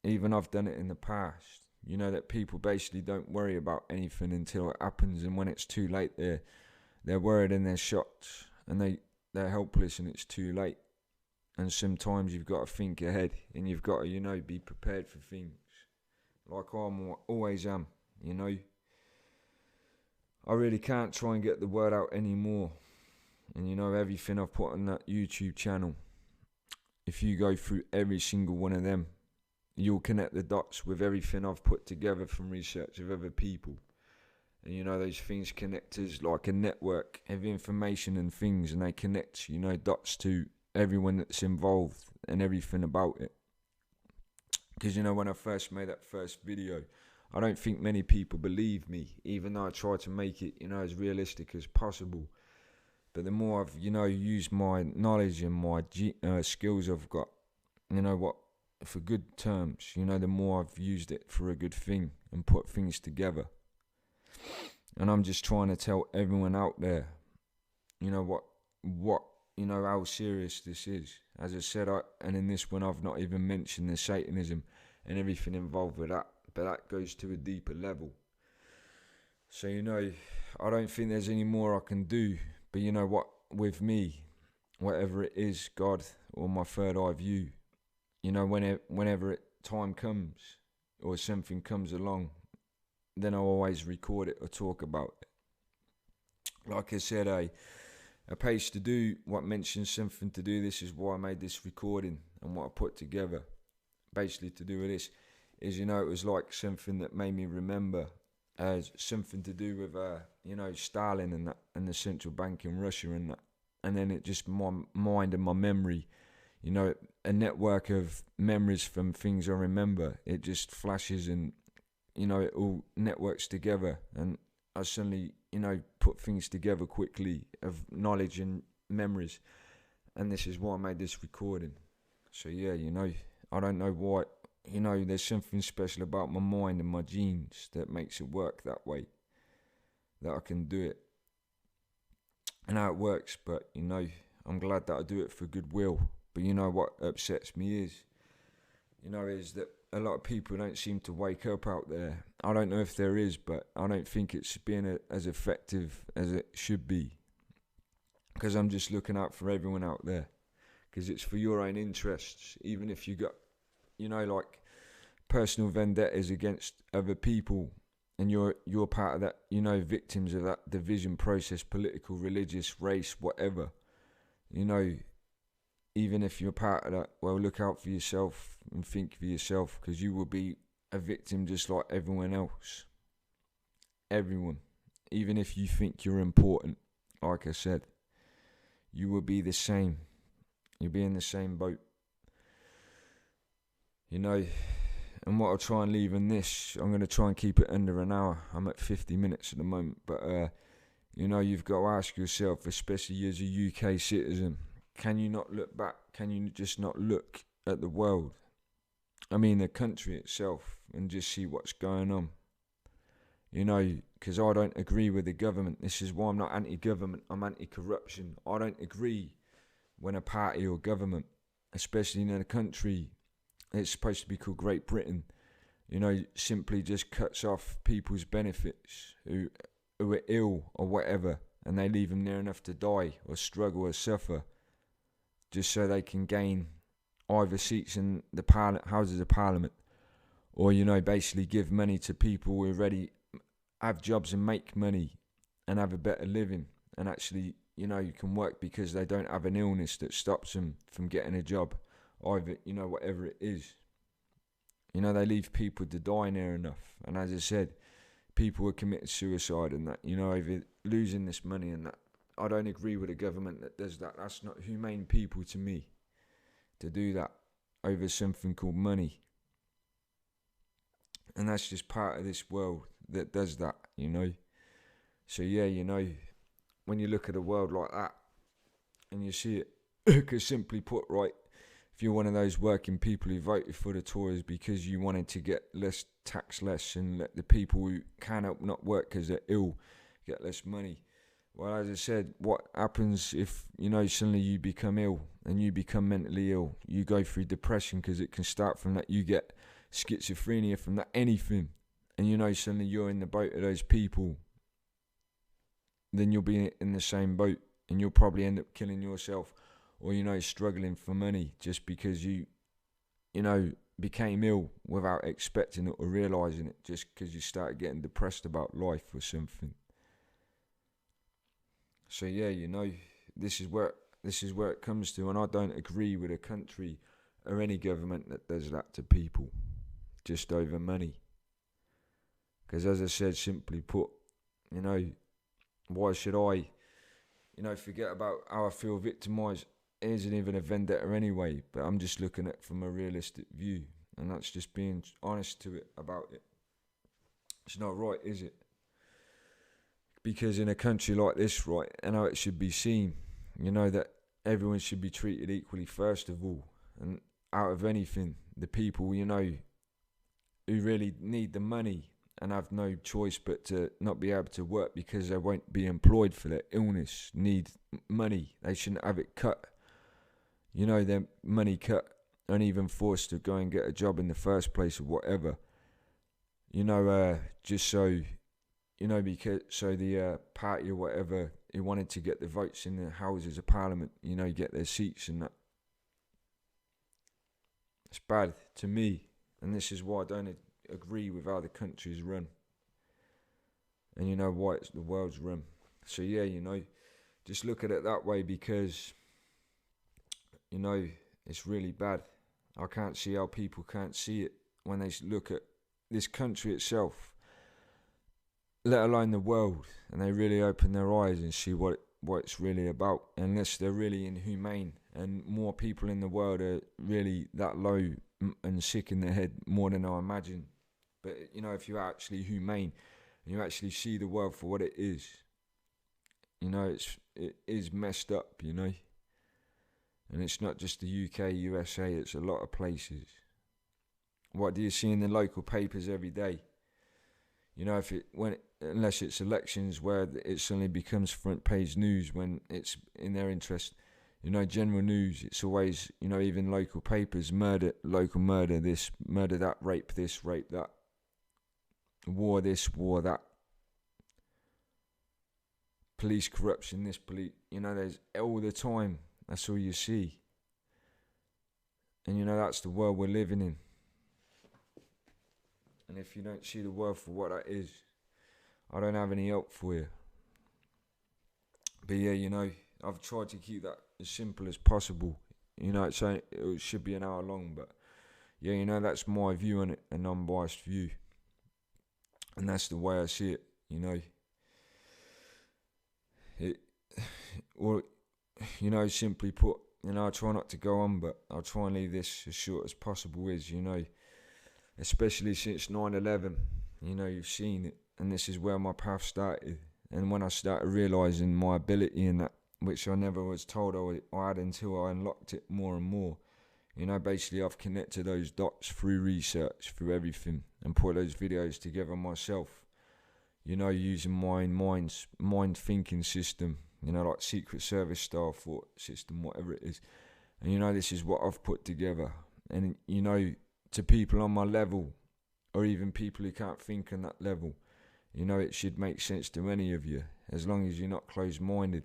Even I've done it in the past. You know, that people basically don't worry about anything until it happens, and when it's too late, they're worried and they're shocked, and they're helpless, and it's too late. And sometimes you've got to think ahead, and you've got to, you know, be prepared for things. Like I always am, you know. I really can't try and get the word out anymore. And, you know, everything I've put on that YouTube channel, if you go through every single one of them, you'll connect the dots with everything I've put together from research of other people. And, you know, those things connect as like a network of information and things, and they connect, you know, dots to everyone that's involved and everything about it. Because, you know, when I first made that first video, I don't think many people believed me, even though I tried to make it, you know, as realistic as possible. But the more I've, you know, used my knowledge and my skills I've got, you know what, for good terms, you know, the more I've used it for a good thing and put things together. And I'm just trying to tell everyone out there, you know, what you know, how serious this is. As I said, and in this one I've not even mentioned the Satanism and everything involved with that, but that goes to a deeper level. So, you know, I don't think there's any more I can do, but you know what, with me, whatever it is, God or my third eye view, you know, whenever time comes or something comes along, then I'll always record it or talk about it. Like I said, a page to do what mentions something to do. This is why I made this recording and what I put together. Basically to do with this is, you know, it was like something that made me remember something to do with, you know, Stalin and that, and the central bank in Russia and that. And then it just, my mind and my memory, you know, a network of memories from things I remember. It just flashes and, you know, it all networks together. And I suddenly, you know, put things together quickly of knowledge and memories. And this is why I made this recording. So yeah, you know, I don't know why, you know, there's something special about my mind and my genes that makes it work that way, that I can do it and how it works. But, you know, I'm glad that I do it for goodwill. But you know what upsets me is, you know, is that a lot of people don't seem to wake up out there. I don't know if there is, but I don't think it's being as effective as it should be. Because I'm just looking out for everyone out there. Because it's for your own interests. Even if you got, you know, like personal vendettas against other people, and you're part of that, you know, victims of that division process, political, religious, race, whatever. You know, even if you're part of that, well, look out for yourself and think for yourself, because you will be a victim just like everyone else. Everyone. Even if you think you're important, like I said, you will be the same. You'll be in the same boat. You know, and what I'll try and leave in this, I'm going to try and keep it under an hour. I'm at 50 minutes at the moment, but, you know, you've got to ask yourself, especially as a UK citizen, can you not look back? Can you just not look at the world? I mean, the country itself, and just see what's going on. You know, because I don't agree with the government. This is why I'm not anti-government. I'm anti-corruption. I don't agree when a party or government, especially in a country it's supposed to be called Great Britain, you know, simply just cuts off people's benefits who are ill or whatever, and they leave them near enough to die or struggle or suffer, just so they can gain either seats in the Houses of Parliament, or, you know, basically give money to people who already have jobs and make money and have a better living, and actually, you know, you can work because they don't have an illness that stops them from getting a job, either, you know, whatever it is. You know, they leave people to die near enough, and as I said, people are committing suicide and that, you know, over losing this money and that. I don't agree with a government that does that. That's not humane people to me, to do that over something called money. And that's just part of this world that does that, you know. So yeah, you know, when you look at a world like that and you see it, because simply put, right, if you're one of those working people who voted for the Tories because you wanted to get less tax and let the people who cannot not work because they're ill get less money. Well, as I said, what happens if, you know, suddenly you become ill and you become mentally ill? You go through depression, because it can start from that. You get schizophrenia from that, anything. And, you know, suddenly you're in the boat of those people. Then you'll be in the same boat, and you'll probably end up killing yourself, or, you know, struggling for money just because you know, became ill without expecting it or realising it, just because you started getting depressed about life or something. So yeah, you know, this is where it comes to, and I don't agree with a country or any government that does that to people just over money. Because as I said, simply put, you know, why should I, you know, forget about how I feel victimised? It isn't even a vendetta anyway, but I'm just looking at it from a realistic view, and that's just being honest to it about it. It's not right, is it? Because in a country like this, right, and how it should be seen, you know, that everyone should be treated equally first of all, and out of anything, the people, you know, who really need the money and have no choice but to not be able to work because they won't be employed for their illness, need money. They shouldn't have it cut. You know, their money cut and even forced to go and get a job in the first place or whatever. You know, just so, you know, because so the party or whatever, who wanted to get the votes in the Houses of Parliament, you know, get their seats and that. It's bad to me, and this is why I don't agree with how the country's run. And you know why it's the world's run. So yeah, you know, just look at it that way because, you know, it's really bad. I can't see how people can't see it when they look at this country itself, let alone the world, and they really open their eyes and see what it's really about, unless they're really inhumane, and more people in the world are really that low and sick in their head more than I imagine. But you know, if you're actually humane and you actually see the world for what it is, you know, it is messed up, you know. And it's not just the UK, USA, it's a lot of places. What do you see in the local papers every day? You know, unless it's elections where it suddenly becomes front page news when it's in their interest. You know, general news, it's always, you know, even local papers, local murder, this, murder that, rape this, rape that. War this, war that. Police corruption, this, police, you know, there's all the time. That's all you see. And you know, that's the world we're living in. And if you don't see the world for what that is, I don't have any help for you. But yeah, you know, I've tried to keep that as simple as possible. You know, it should be an hour long, but yeah, you know, that's my view on it, an unbiased view. And that's the way I see it, you know. Or, you know, simply put, you know, I try not to go on, but I'll try and leave this as short as possible is, you know, especially since 9/11, you know, you've seen it, and this is where my path started. And when I started realising my ability in that, which I never was told I had until I unlocked it more and more, you know, basically I've connected those dots through research, through everything, and put those videos together myself, you know, using my mind thinking system, you know, like Secret Service style thought system, whatever it is. And you know, this is what I've put together. And you know, to people on my level, or even people who can't think on that level, you know, it should make sense to any of you, as long as you're not closed-minded.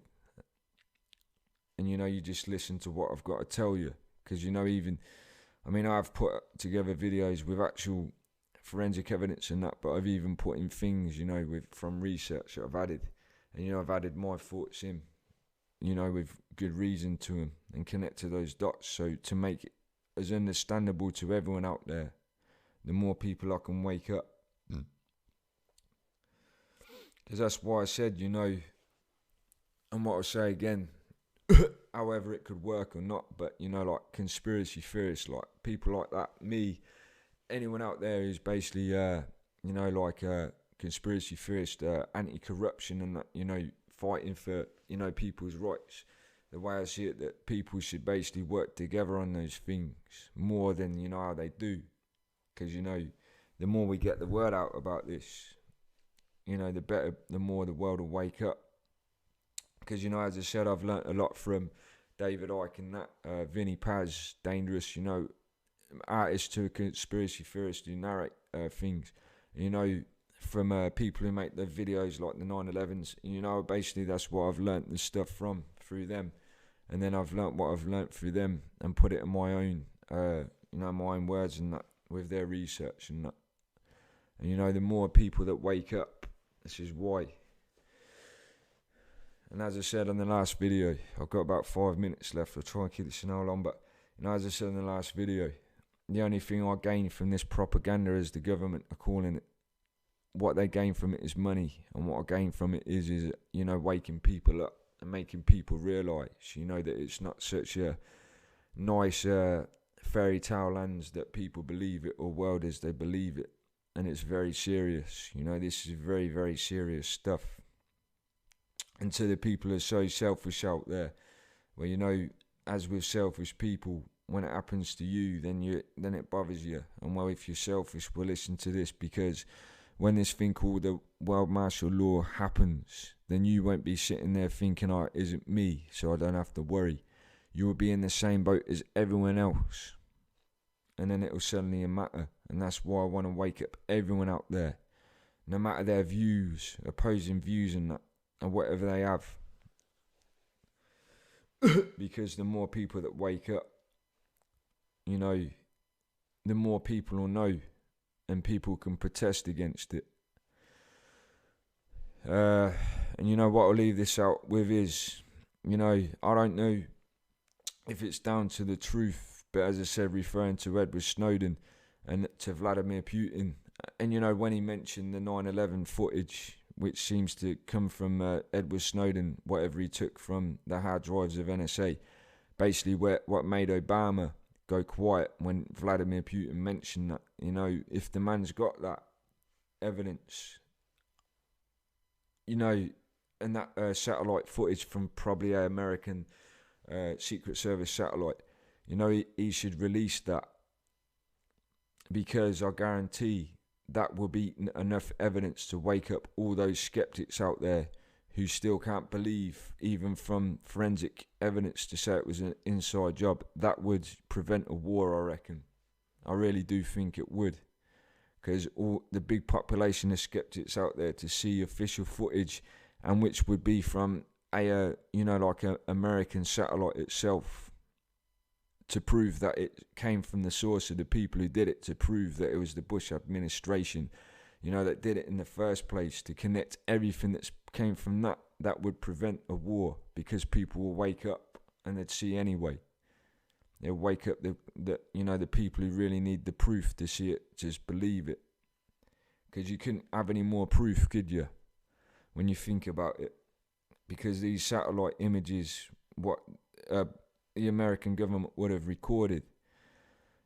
And you know, you just listen to what I've got to tell you. Because you know, I've put together videos with actual forensic evidence and that, but I've even put in things, you know, from research that I've added. And you know, I've added my thoughts in, you know, with good reason to them, and connect to those dots, so to make it as understandable to everyone out there, the more people I can wake up. Because that's why I said, you know, and what I'll say again, however it could work or not, but you know, like conspiracy theorists, like people like that, me, anyone out there who's basically, you know, like conspiracy theorist, anti-corruption, and you know, fighting for, you know, people's rights. The way I see it, that people should basically work together on those things more than, you know, how they do. Because, you know, the more we get the word out about this, you know, the better, the more the world will wake up. Because, you know, as I said, I've learnt a lot from David Icke and that, Vinnie Paz, Dangerous, you know, artist to a conspiracy theorist who narrate things. You know, from people who make the videos like the 9/11s, you know, basically that's what I've learnt the stuff through them. And then I've learnt what I've learnt through them and put it in my own, you know, my own words and that, with their research and that. And, you know, the more people that wake up, this is why. And as I said in the last video, I've got about 5 minutes left. I'll try and keep this an hour long, but, you know, as I said in the last video, the only thing I gain from this propaganda, as the government are calling it, what they gain from it is money. And what I gain from it is, you know, waking people up and making people realise, you know, that it's not such a nice fairy tale lands that people believe it, or world as they believe it. And it's very serious. You know, this is very, very serious stuff. And to the people who are so selfish out there, well, you know, as with selfish people, when it happens to you, then it bothers you. And well, if you're selfish, well, listen to this, because when this thing called the world martial law happens, then you won't be sitting there thinking, oh, it isn't me, so I don't have to worry. You will be in the same boat as everyone else. And then it will suddenly matter. And that's why I want to wake up everyone out there, no matter their views, opposing views and that, and whatever they have. Because the more people that wake up, you know, the more people will know, and people can protest against it. And you know what I'll leave this out with is, you know, I don't know if it's down to the truth, but as I said, referring to Edward Snowden and to Vladimir Putin, and you know, when he mentioned the 9/11 footage, which seems to come from Edward Snowden, whatever he took from the hard drives of NSA, basically what made Obama go quiet when Vladimir Putin mentioned that. You know, if the man's got that evidence, you know, and that satellite footage from probably an American Secret Service satellite, you know, he should release that, because I guarantee that will be enough evidence to wake up all those skeptics out there who still can't believe, even from forensic evidence, to say it was an inside job. That would prevent a war, I reckon. I really do think it would, because all the big population of skeptics out there to see official footage, and which would be from a you know, like a American satellite itself, to prove that it came from the source of the people who did it, to prove that it was the Bush administration, you know, that did it in the first place, to connect everything that came from that would prevent a war, because people will wake up and they'd see anyway. They'll wake up the you know, the people who really need the proof to see it, just believe it. Because you couldn't have any more proof, could you, when you think about it? Because these satellite images, what the American government would have recorded,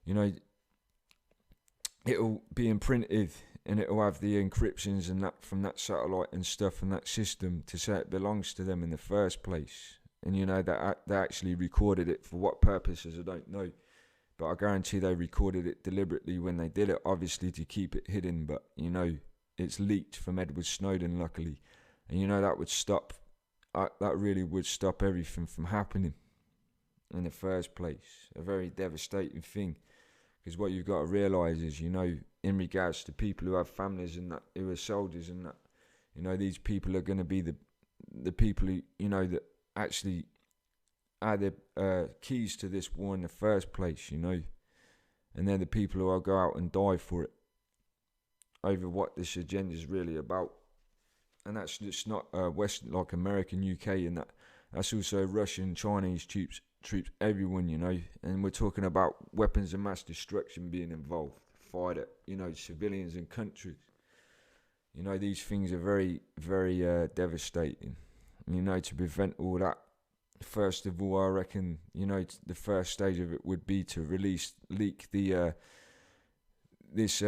you know, it'll be imprinted, and it'll have the encryptions and that from that satellite and stuff and that system to say it belongs to them in the first place. And you know, that they actually recorded it for what purposes, I don't know, but I guarantee they recorded it deliberately when they did it, obviously to keep it hidden. But you know, it's leaked from Edward Snowden, luckily, and you know, that would stop, that really would stop everything from happening in the first place. A very devastating thing, because what you've got to realise is, you know, in regards to people who have families and that, who are soldiers and that, you know, these people are going to be the people who, you know, that actually are the keys to this war in the first place, you know, and they're the people who will go out and die for it, over what this agenda is really about. And that's just not Western, like American, UK, and that's also Russian, Chinese troops, everyone, you know. And we're talking about weapons of mass destruction being involved, fired at, you know, civilians and countries. You know, these things are very, very devastating. You know, to prevent all that, first of all, I reckon, you know, the first stage of it would be to leak the this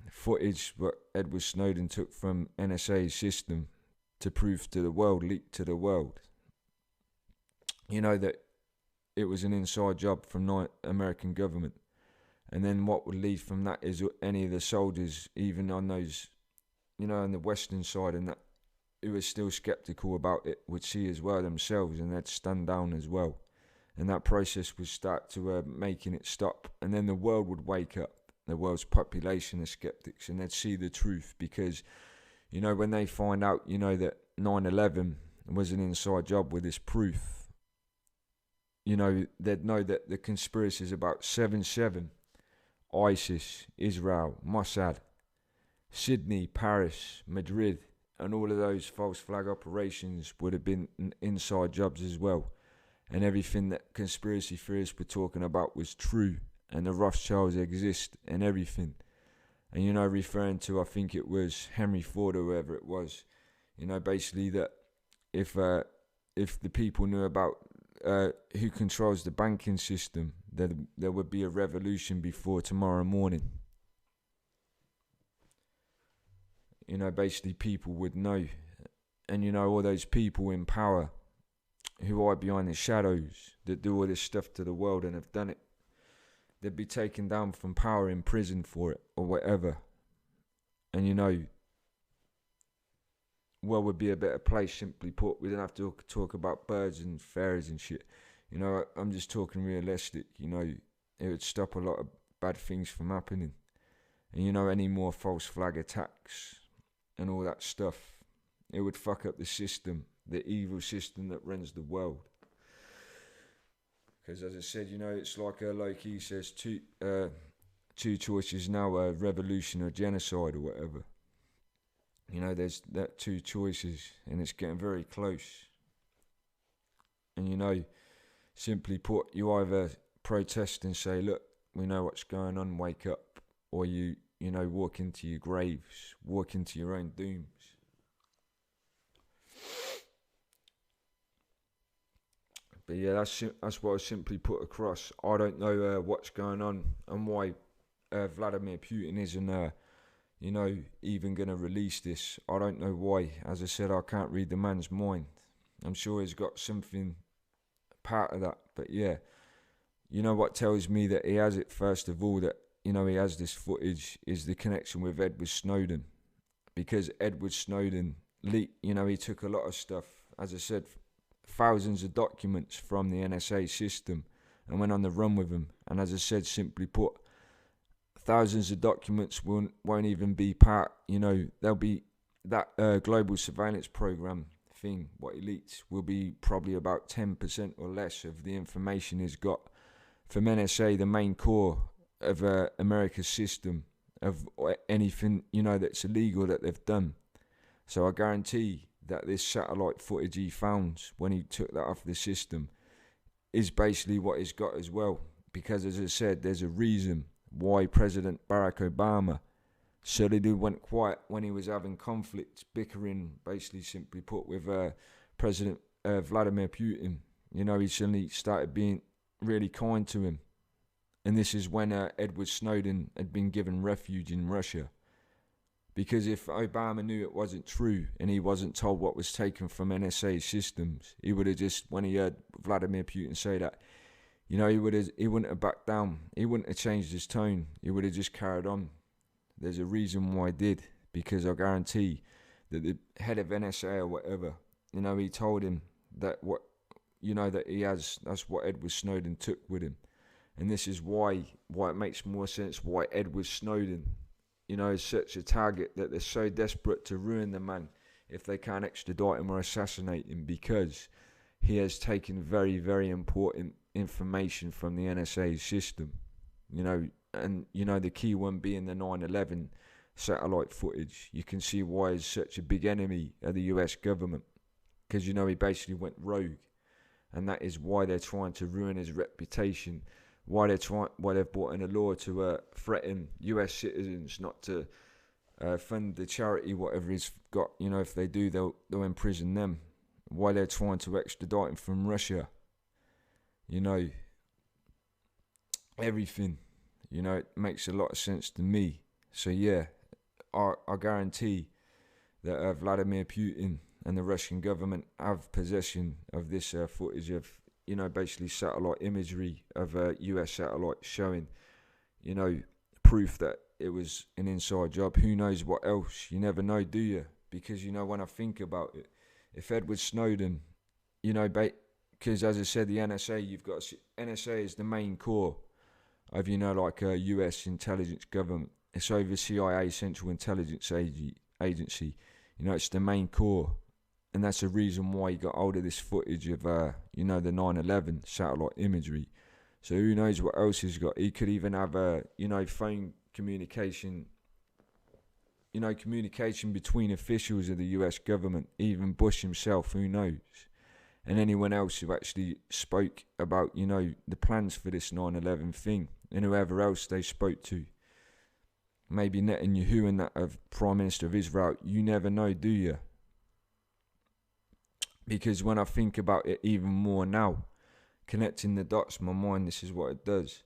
footage what Edward Snowden took from NSA's system, to prove to the world, leak to the world, you know, that it was an inside job from the American government. And then what would lead from that is any of the soldiers, even on those, you know, on the Western side and that, who are still skeptical about it, would see as well themselves, and they'd stand down as well. And that process would start to making it stop. And then the world would wake up, the world's population of skeptics, and they'd see the truth. Because, you know, when they find out, you know, that 9/11 was an inside job with this proof, you know, they'd know that the conspiracies about 7/7, ISIS, Israel, Mossad, Sydney, Paris, Madrid, and all of those false flag operations would have been inside jobs as well. And everything that conspiracy theorists were talking about was true, and the Rothschilds exist and everything. And, you know, referring to, I think it was Henry Ford or whoever it was, you know, basically that if the people knew about who controls the banking system, there would be a revolution before tomorrow morning. You know, basically people would know. And, you know, all those people in power who hide behind the shadows, that do all this stuff to the world and have done it, they'd be taken down from power, in prison for it or whatever. And, you know, world would be a better place, simply put. We don't have to talk about birds and fairies and shit. You know, I'm just talking realistic. You know, it would stop a lot of bad things from happening. And, you know, any more false flag attacks and all that stuff, it would fuck up the system, the evil system that runs the world. Because as I said, you know, it's like Loki says, two choices now, revolution or genocide or whatever. You know, there's that two choices, and it's getting very close. And, you know, simply put, you either protest and say, look, we know what's going on, wake up, or you know, walk into your graves, walk into your own dooms. But yeah, that's what I simply put across. I don't know what's going on and why Vladimir Putin isn't, you know, even going to release this. I don't know why. As I said, I can't read the man's mind. I'm sure he's got something part of that. But yeah, you know what tells me that he has it, first of all, that, you know, he has this footage, is the connection with Edward Snowden. Because Edward Snowden, you know, he took a lot of stuff, as I said, thousands of documents from the NSA system and went on the run with them. And as I said, simply put, thousands of documents won't even be part, you know, they'll be that global surveillance program thing, what he leaked, will be probably about 10% or less of the information he's got from NSA, the main core of America's system, of anything, you know, that's illegal that they've done. So I guarantee that this satellite footage he found when he took that off the system is basically what he's got as well. Because as I said, there's a reason why President Barack Obama suddenly went quiet when he was having conflicts, bickering, basically simply put, with President Vladimir Putin. You know, he suddenly started being really kind to him. And this is when Edward Snowden had been given refuge in Russia. Because if Obama knew it wasn't true and he wasn't told what was taken from NSA systems, he would have just, when he heard Vladimir Putin say that, you know, he wouldn't have backed down. He wouldn't have changed his tone. He would have just carried on. There's a reason why he did, because I guarantee that the head of NSA or whatever, you know, he told him that what, you know, that he has, that's what Edward Snowden took with him. And this is why it makes more sense why Edward Snowden, you know, is such a target, that they're so desperate to ruin the man if they can't extradite him or assassinate him, because he has taken very, very important information from the NSA system, you know, and, you know, the key one being the 9/11 satellite footage. You can see why he's such a big enemy of the US government, because, you know, he basically went rogue, and that is why they're trying to ruin his reputation. Why they've brought in a law to threaten US citizens not to fund the charity, whatever he's got. You know, if they do, they'll imprison them. Why they're trying to extradite him from Russia. You know, everything. You know, it makes a lot of sense to me. So yeah, I guarantee that Vladimir Putin and the Russian government have possession of this footage of, you know, basically satellite imagery of a US satellite showing, you know, proof that it was an inside job. Who knows what else? You never know, do you? Because, you know, when I think about it, if Edward Snowden, you know, because as I said, the NSA, you've got, NSA is the main core of, you know, like a US intelligence government. It's over CIA, Central Intelligence Agency. You know, it's the main core. And that's the reason why he got hold of this footage of, you know, the 9/11 satellite imagery. So who knows what else he's got. He could even have, you know, phone communication, you know, communication between officials of the US government, even Bush himself, who knows. And anyone else who actually spoke about, you know, the plans for this 9/11 thing, and whoever else they spoke to. Maybe Netanyahu and that of Prime Minister of Israel. You never know, do you? Because when I think about it even more now, connecting the dots in my mind, this is what it does.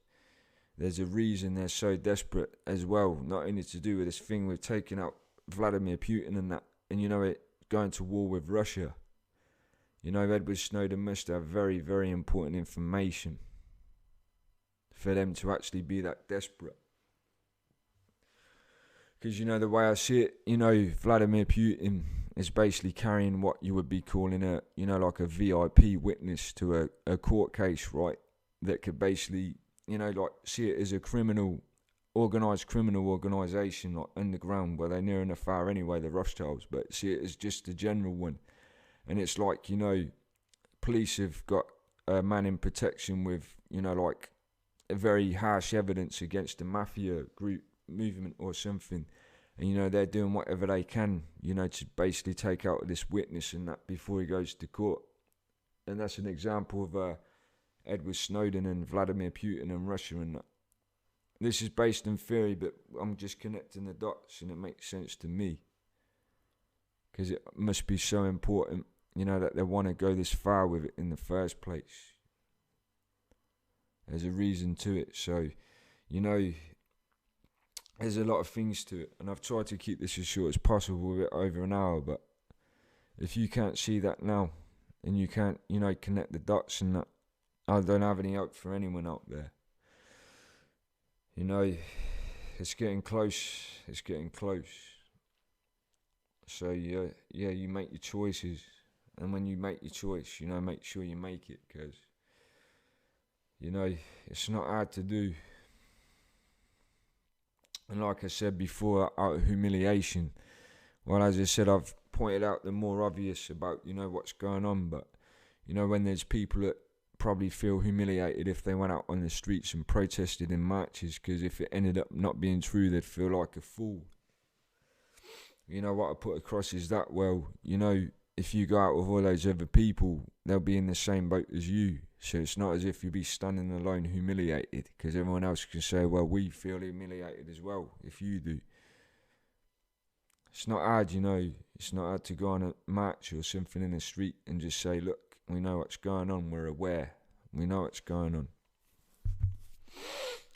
There's a reason they're so desperate as well, not only to do with this thing with taking out Vladimir Putin and that, and, you know, it going to war with Russia. You know, Edward Snowden must have very, very important information for them to actually be that desperate. Because, you know, the way I see it, you know, Vladimir Putin is basically carrying what you would be calling a, you know, like a VIP witness to a court case, right? That could basically, you know, like see it as a organised criminal organisation, like underground, where they're near enough far anyway, the Rothschilds, but see it as just a general one. And it's like, you know, police have got a man in protection with, you know, like a very harsh evidence against a mafia group movement or something. And, you know, they're doing whatever they can, you know, to basically take out this witness and that before he goes to court. And that's an example of Edward Snowden and Vladimir Putin and Russia and that. This is based in theory, but I'm just connecting the dots and it makes sense to me. Because it must be so important, you know, that they want to go this far with it in the first place. There's a reason to it. So, you know, there's a lot of things to it. And I've tried to keep this as short as possible with it over an hour. But if you can't see that now and you can't, you know, connect the dots and that, I don't have any hope for anyone out there. You know, it's getting close. It's getting close. So, yeah, you make your choices. And when you make your choice, you know, make sure you make it. Because, you know, it's not hard to do. And like I said before, out of humiliation, well, as I said, I've pointed out the more obvious about, you know, what's going on. But, you know, when there's people that probably feel humiliated if they went out on the streets and protested in marches, because if it ended up not being true, they'd feel like a fool. You know, what I put across is that, well, you know, if you go out with all those other people, they'll be in the same boat as you. So it's not as if you'll be standing alone humiliated, because everyone else can say, well, we feel humiliated as well, if you do. It's not hard, you know, it's not hard to go on a march or something in the street and just say, look, we know what's going on, we're aware, we know what's going on.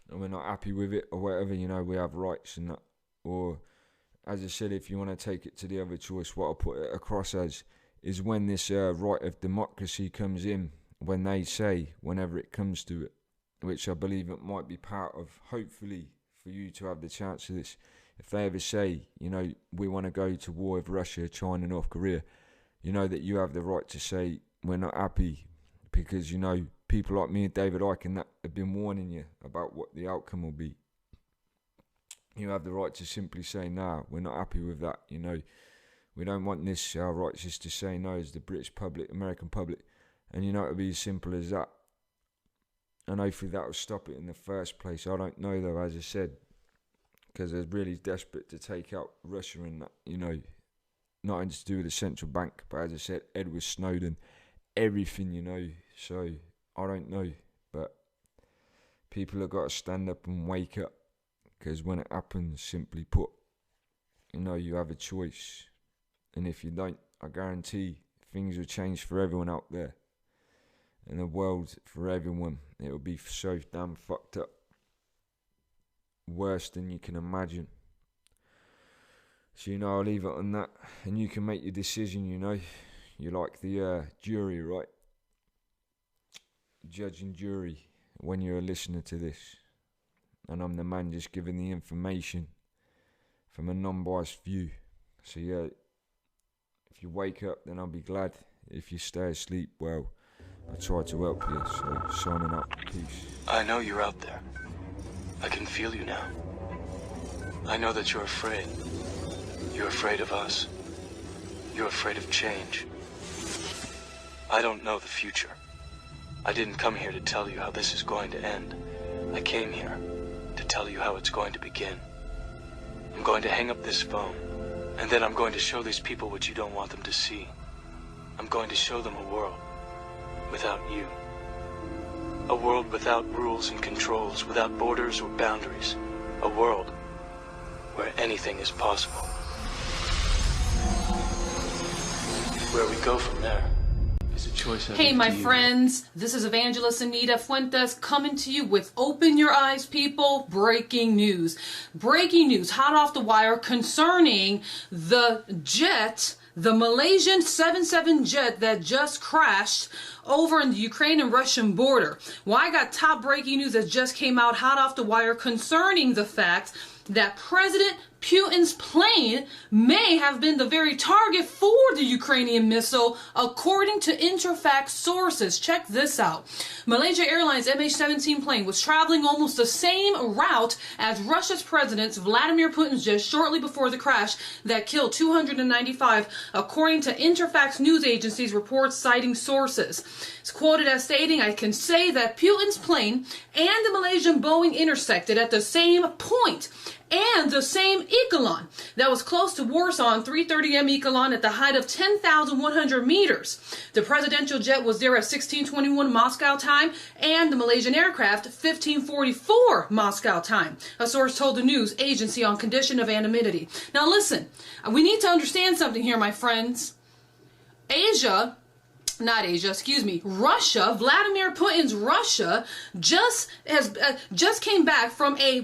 And we're not happy with it or whatever, you know, we have rights and that. Or, as I said, if you want to take it to the other choice, what I'll put it across as is when this right of democracy comes in, when they say, whenever it comes to it, which I believe it might be part of, hopefully, for you to have the chance of this, if they ever say, you know, we want to go to war with Russia, China, North Korea, you know that you have the right to say, we're not happy, because, you know, people like me and David Icke and that have been warning you about what the outcome will be. You have the right to simply say, nah, we're not happy with that, you know, we don't want this, our rights is to say no as the British public, American public. And, you know, it'll be as simple as that. And hopefully that will stop it in the first place. I don't know, though, as I said, because they're really desperate to take out Russia and that, you know, not only to do with the central bank, but as I said, Edward Snowden, everything, you know. So, I don't know, but people have got to stand up and wake up, because when it happens, simply put, you know, you have a choice. And if you don't, I guarantee things will change for everyone out there. In the world, for everyone, it will be so damn fucked up. Worse than you can imagine. So, you know, I'll leave it on that. And you can make your decision, you know. You're like the jury, right? Judge and jury, when you're a listener to this. And I'm the man just giving the information from a non-biased view. So, yeah, if you wake up, then I'll be glad. If you stay asleep, well, I try to help you, so signing up. Peace. I know you're out there. I can feel you now. I know that you're afraid. You're afraid of us. You're afraid of change. I don't know the future. I didn't come here to tell you how this is going to end. I came here to tell you how it's going to begin. I'm going to hang up this phone, and then I'm going to show these people what you don't want them to see. I'm going to show them a world without you. A world without rules and controls, without borders or boundaries. A world where anything is possible. Where we go from there is a choice. Hey, my friends, this is Evangelist Anita Fuentes coming to you with Open Your Eyes, People, breaking news. Breaking news, hot off the wire, concerning the jet, the Malaysian 77 jet that just crashed over in the Ukraine and Russian border. Well, I got top breaking news that just came out hot off the wire concerning the fact that President Putin's plane may have been the very target for the Ukrainian missile, according to Interfax sources. Check this out. Malaysia Airlines MH17 plane was traveling almost the same route as Russia's President Vladimir Putin's jet shortly before the crash that killed 295, according to Interfax news agency's reports citing sources. It's quoted as stating, "I can say that Putin's plane and the Malaysian Boeing intersected at the same point and the same Ikolon that was close to Warsaw 330 M Ikolon at the height of 10,100 meters. The presidential jet was there at 1621 Moscow time and the Malaysian aircraft 1544 Moscow time," a source told the news agency on condition of anonymity. Now listen, we need to understand something here, my friends. Russia, Vladimir Putin's Russia, just came back from a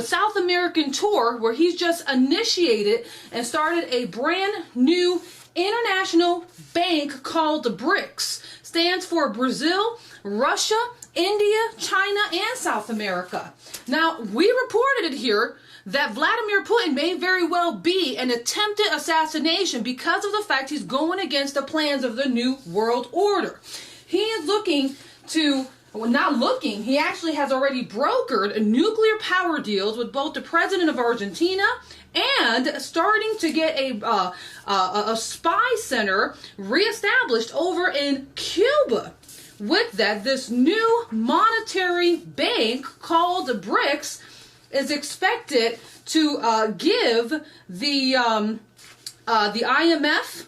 South American tour where he's just initiated and started a brand new international bank called the BRICS. Stands for Brazil, Russia, India, China, and South America. Now, we reported it here that Vladimir Putin may very well be an attempted assassination because of the fact he's going against the plans of the New World Order. He is he actually has already brokered nuclear power deals with both the president of Argentina and starting to get a spy center reestablished over in Cuba. With that, this new monetary bank called the BRICS is expected to give the IMF,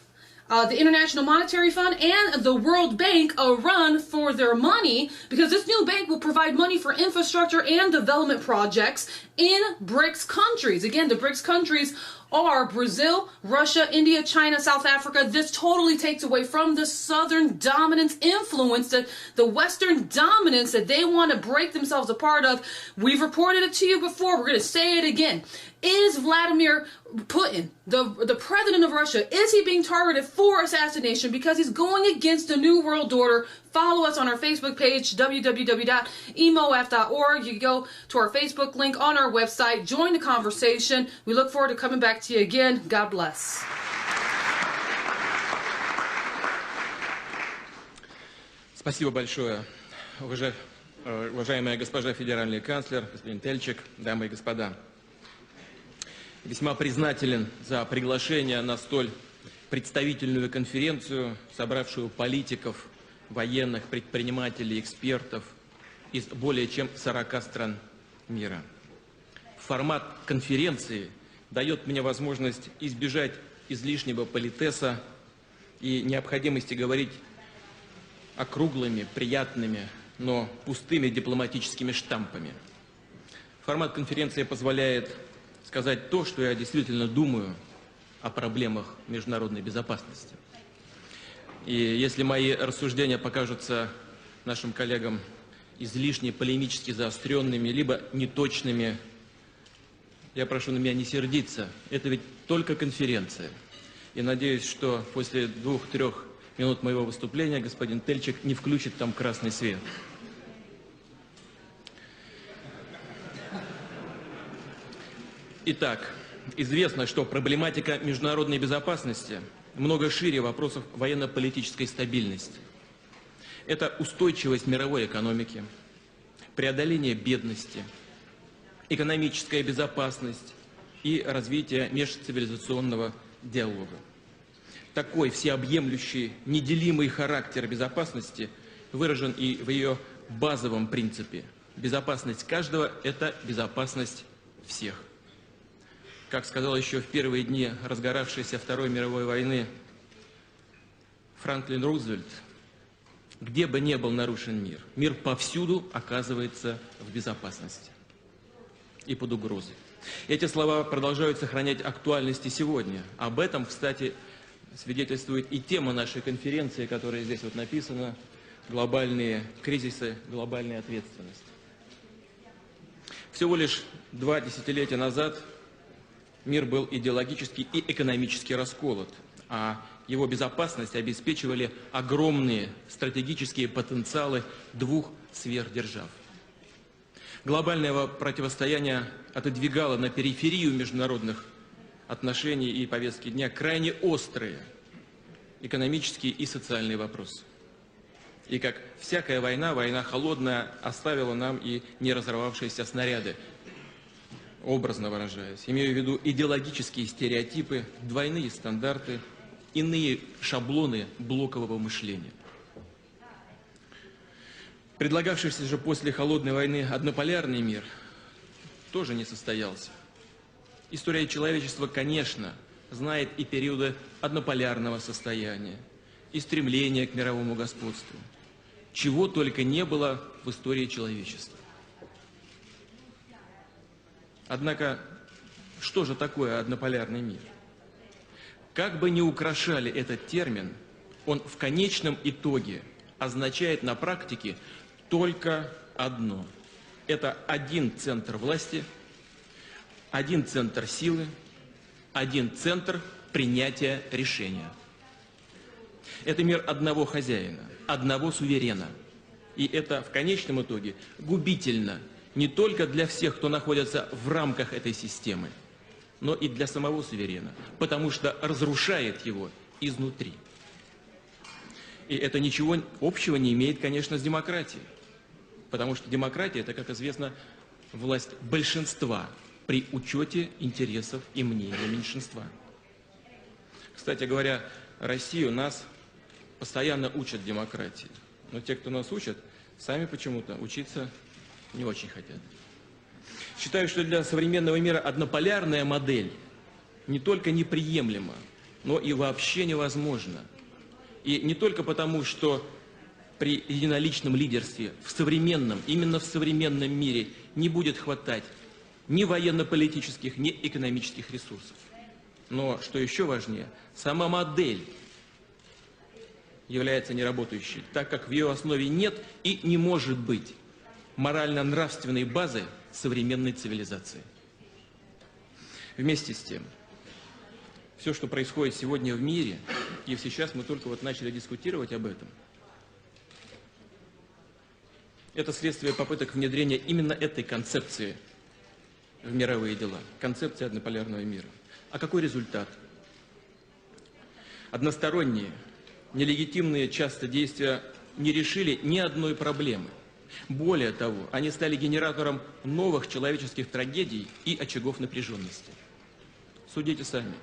the International Monetary Fund, and the World Bank a run for their money, because this new bank will provide money for infrastructure and development projects in BRICS countries. Again, the BRICS countries are Brazil, Russia, India, China, South Africa. This totally takes away from the Southern dominance influence, the Western dominance that they want to break themselves apart of. We've reported it to you before. We're going to say it again. Is Vladimir Putin, the president of Russia, is he being targeted for assassination because he's going against the New World Order? Follow us on our Facebook page, www.emof.org. You can go to our Facebook link on our website. Join the conversation. We look forward to coming back to you again. God bless. Спасибо большое, уважаемая госпожа федеральный канцлер, господин Тельчик, дамы и господа. Весьма признателен за приглашение на столь представительную конференцию, собравшую политиков, военных, предпринимателей, экспертов из более чем 40 стран мира. Формат конференции дает мне возможность избежать излишнего политеса и необходимости говорить округлыми, приятными, но пустыми дипломатическими штампами. Формат конференции позволяет сказать то, что я действительно думаю о проблемах международной безопасности. И если мои рассуждения покажутся нашим коллегам излишне полемически заостренными, либо неточными, я прошу на меня не сердиться. Это ведь только конференция. И надеюсь, что после 2-3 минут моего выступления господин Тельчик не включит там красный свет. Итак, известно, что проблематика международной безопасности много шире вопросов военно-политической стабильности. Это устойчивость мировой экономики, преодоление бедности, экономическая безопасность и развитие межцивилизационного диалога. Такой всеобъемлющий, неделимый характер безопасности выражен и в ее базовом принципе. Безопасность каждого – это безопасность всех. Как сказал еще в первые дни разгоравшейся Второй мировой войны Франклин Рузвельт, где бы ни был нарушен мир, мир повсюду оказывается в безопасности и под угрозой. Эти слова продолжают сохранять актуальность и сегодня. Об этом, кстати, свидетельствует и тема нашей конференции, которая здесь вот написана: «Глобальные кризисы, глобальная ответственность». Всего лишь 2 десятилетия назад мир был идеологически и экономически расколот, а его безопасность обеспечивали огромные стратегические потенциалы 2 сверхдержав. глобальное противостояние отодвигало на периферию международных отношений и повестки дня крайне острые экономические и социальные вопросы. И как всякая война, война холодная оставила нам и не разорвавшиеся снаряды, образно выражаясь. Имею в виду идеологические стереотипы, двойные стандарты, иные шаблоны блокового мышления. Предлагавшийся же после холодной войны однополярный мир тоже не состоялся. История человечества, конечно, знает и периоды однополярного состояния, и стремления к мировому господству. Чего только не было в истории человечества. Однако, что же такое однополярный мир? Как бы ни украшали этот термин, он в конечном итоге означает на практике только одно. Это один центр власти, один центр силы, один центр принятия решения. Это мир одного хозяина, одного суверена. И это в конечном итоге губительно не только для всех, кто находится в рамках этой системы, но и для самого суверена, потому что разрушает его изнутри. И это ничего общего не имеет, конечно, с демократией, потому что демократия – это, как известно, власть большинства при учете интересов и мнений меньшинства. Кстати говоря, Россию нас постоянно учат демократии, но те, кто нас учат, сами почему-то учиться не очень хотят. Считаю, что для современного мира однополярная модель не только неприемлема, но и вообще невозможна. И не только потому, что при единоличном лидерстве в современном, именно в современном мире не будет хватать ни военно-политических, ни экономических ресурсов. Но, что еще важнее, сама модель является неработающей, так как в ее основе нет и не может быть морально-нравственной базы современной цивилизации. Вместе с тем, все, что происходит сегодня в мире, и сейчас мы только вот начали дискутировать об этом, это следствие попыток внедрения именно этой концепции в мировые дела, концепции однополярного мира. А какой результат? Односторонние, нелегитимные часто действия не решили ни одной проблемы. Более того, они стали генератором новых человеческих трагедий и очагов напряженности. Судите сами.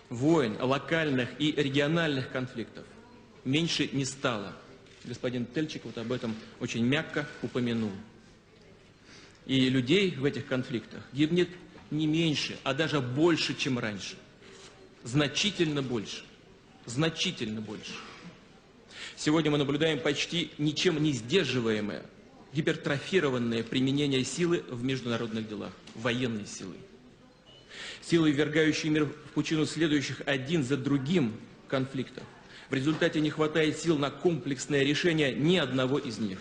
Войн, локальных и региональных конфликтов меньше не стало. Господин Тельчик вот об этом очень мягко упомянул. И людей в этих конфликтах гибнет не меньше, а даже больше, чем раньше. Значительно больше. Значительно больше. Сегодня мы наблюдаем почти ничем не сдерживаемое, гипертрофированное применение силы в международных делах, военной силы. Силы, ввергающие мир в пучину следующих один за другим конфликтов. В результате не хватает сил на комплексное решение ни одного из них.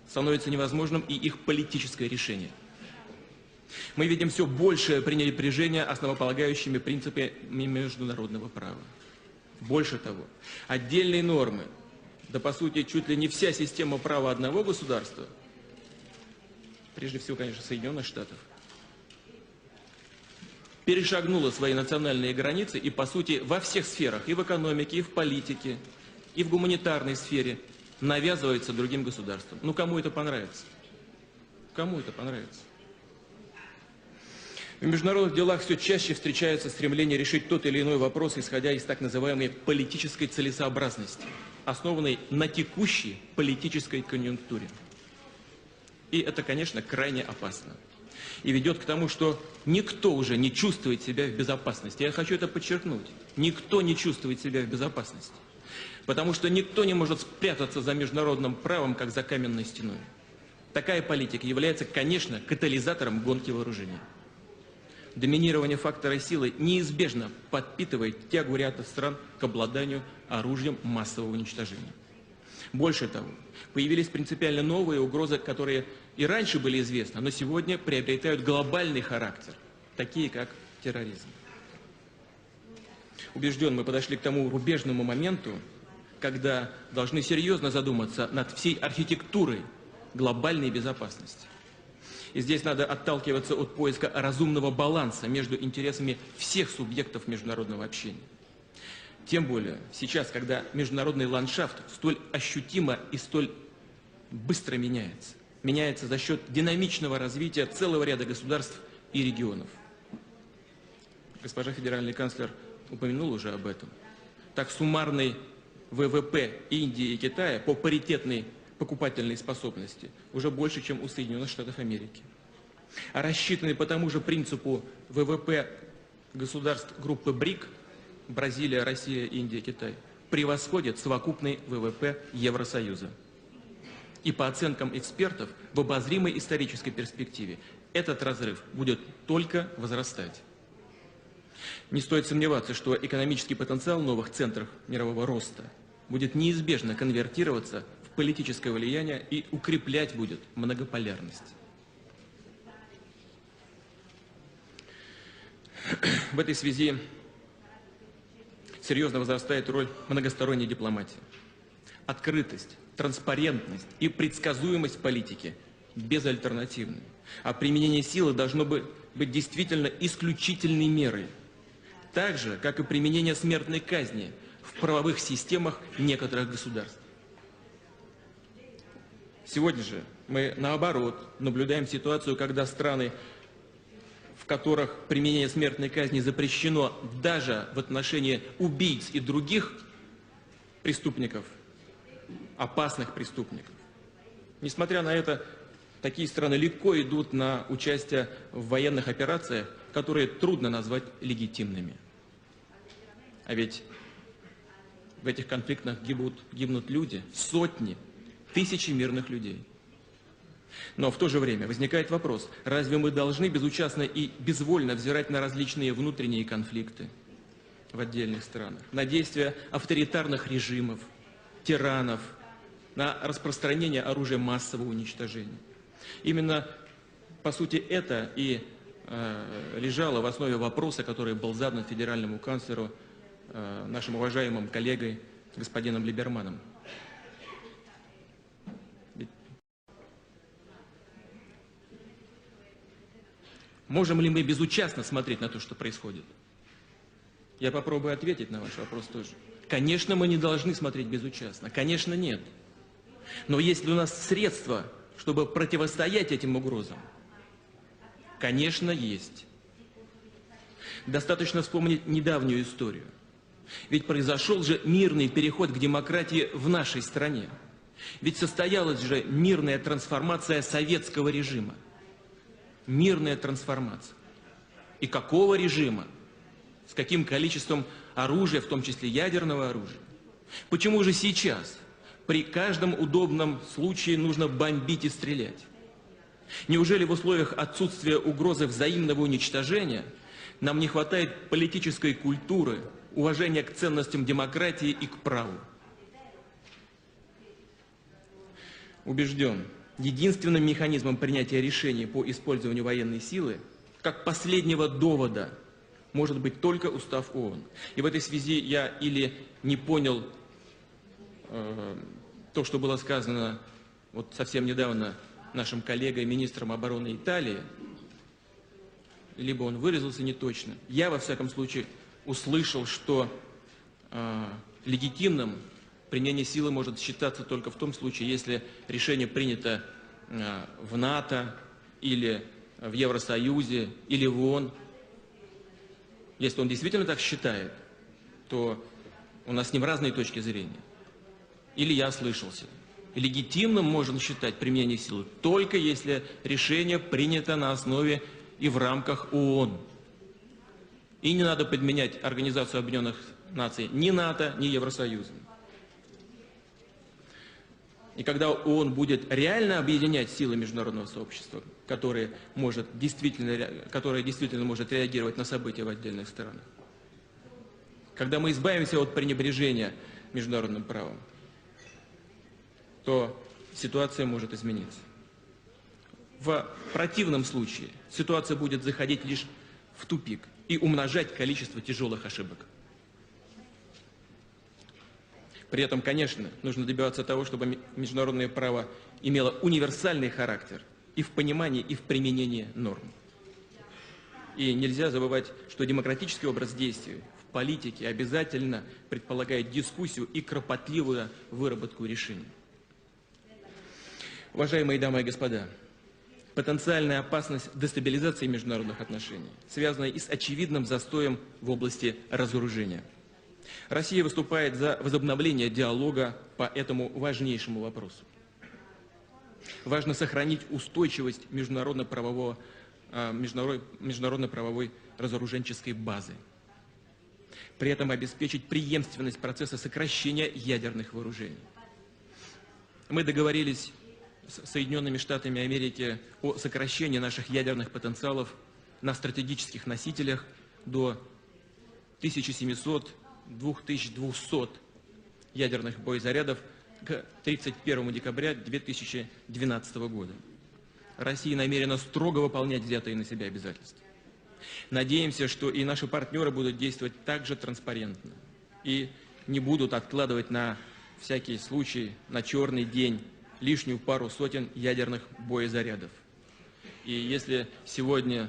Становится невозможным и их политическое решение. Мы видим все большее пренебрежение основополагающими принципами международного права. Больше того, отдельные нормы, да по сути чуть ли не вся система права одного государства, прежде всего, конечно, Соединенных Штатов, перешагнула свои национальные границы и, по сути, во всех сферах, и в экономике, и в политике, и в гуманитарной сфере навязывается другим государствам. Ну, кому это понравится? Кому это понравится? В международных делах все чаще встречается стремление решить тот или иной вопрос, исходя из так называемой политической целесообразности, основанной на текущей политической конъюнктуре. И это, конечно, крайне опасно. И ведет к тому, что никто уже не чувствует себя в безопасности. Я хочу это подчеркнуть. Никто не чувствует себя в безопасности. Потому что никто не может спрятаться за международным правом, как за каменной стеной. Такая политика является, конечно, катализатором гонки вооружений. Доминирование фактора силы неизбежно подпитывает тягу ряда стран к обладанию оружием массового уничтожения. Больше того, появились принципиально новые угрозы, которые и раньше были известны, но сегодня приобретают глобальный характер, такие как терроризм. Убежден, мы подошли к тому рубежному моменту, когда должны серьезно задуматься над всей архитектурой глобальной безопасности. И здесь надо отталкиваться от поиска разумного баланса между интересами всех субъектов международного общения. Тем более сейчас, когда международный ландшафт столь ощутимо и столь быстро меняется. Меняется за счет динамичного развития целого ряда государств и регионов. Госпожа федеральный канцлер упомянула уже об этом. Так, суммарный ВВП Индии и Китая по паритетной покупательной способности уже больше, чем у Соединенных Штатов Америки. А рассчитанный по тому же принципу ВВП государств группы БРИК, Бразилия, Россия, Индия, Китай, превосходит совокупный ВВП Евросоюза. И по оценкам экспертов, в обозримой исторической перспективе этот разрыв будет только возрастать. Не стоит сомневаться, что экономический потенциал новых центров мирового роста будет неизбежно конвертироваться в политическое влияние и укреплять будет многополярность. В этой связи серьезно возрастает роль многосторонней дипломатии. Открытость, транспарентность и предсказуемость политики безальтернативны. А применение силы должно быть действительно исключительной мерой. Так же, как и применение смертной казни в правовых системах некоторых государств. Сегодня же мы, наоборот, наблюдаем ситуацию, когда страны, в которых применение смертной казни запрещено даже в отношении убийц и других преступников, опасных преступников. Несмотря на это, такие страны легко идут на участие в военных операциях, которые трудно назвать легитимными. А ведь в этих конфликтах гибнут люди, сотни, тысячи мирных людей. Но в то же время возникает вопрос, разве мы должны безучастно и безвольно взирать на различные внутренние конфликты в отдельных странах, на действия авторитарных режимов, тиранов, на распространение оружия массового уничтожения? Именно, по сути, это и лежало в основе вопроса, который был задан федеральному канцлеру нашим уважаемым коллегой господином Либерманом. Можем ли мы безучастно смотреть на то, что происходит? Я попробую ответить на ваш вопрос тоже. Конечно, мы не должны смотреть безучастно. Конечно, нет. Но есть ли у нас средства, чтобы противостоять этим угрозам? Конечно, есть. Достаточно вспомнить недавнюю историю. Ведь произошел же мирный переход к демократии в нашей стране. Ведь состоялась же мирная трансформация советского режима. Мирная трансформация. И какого режима? С каким количеством оружия, в том числе ядерного оружия? Почему же сейчас при каждом удобном случае нужно бомбить и стрелять? Неужели в условиях отсутствия угрозы взаимного уничтожения нам не хватает политической культуры, уважения к ценностям демократии и к праву? Убежден, единственным механизмом принятия решений по использованию военной силы, как последнего довода, может быть только устав ООН. И в этой связи я или не понял то, что было сказано вот совсем недавно нашим коллегой, министром обороны Италии, либо он выразился неточно. Я, во всяком случае, услышал, что легитимным применение силы может считаться только в том случае, если решение принято в НАТО, или в Евросоюзе, или в ООН. Если он действительно так считает, то у нас с ним разные точки зрения. Или я ослышался. Легитимным можно считать применение силы только если решение принято на основе и в рамках ООН. И не надо подменять Организацию Объединенных Наций ни НАТО, ни Евросоюзом. И когда ООН будет реально объединять силы международного сообщества, которое действительно может реагировать на события в отдельных странах, когда мы избавимся от пренебрежения международным правом, то ситуация может измениться. В противном случае ситуация будет заходить лишь в тупик и умножать количество тяжелых ошибок. При этом, конечно, нужно добиваться того, чтобы международное право имело универсальный характер и в понимании, и в применении норм. И нельзя забывать, что демократический образ действий в политике обязательно предполагает дискуссию и кропотливую выработку решений. Уважаемые дамы и господа, потенциальная опасность дестабилизации международных отношений связана и с очевидным застоем в области разоружения. Россия выступает за возобновление диалога по этому важнейшему вопросу. Важно сохранить устойчивость международно-правовой разоруженческой базы. При этом обеспечить преемственность процесса сокращения ядерных вооружений. Мы договорились с Соединенными Штатами Америки о сокращении наших ядерных потенциалов на стратегических носителях до 1700-2200 ядерных боезарядов к 31 декабря 2012 года. Россия намерена строго выполнять взятые на себя обязательства. Надеемся, что и наши партнеры будут действовать так же транспарентно и не будут откладывать на всякий случай, на черный день, лишнюю пару сотен ядерных боезарядов. И если сегодня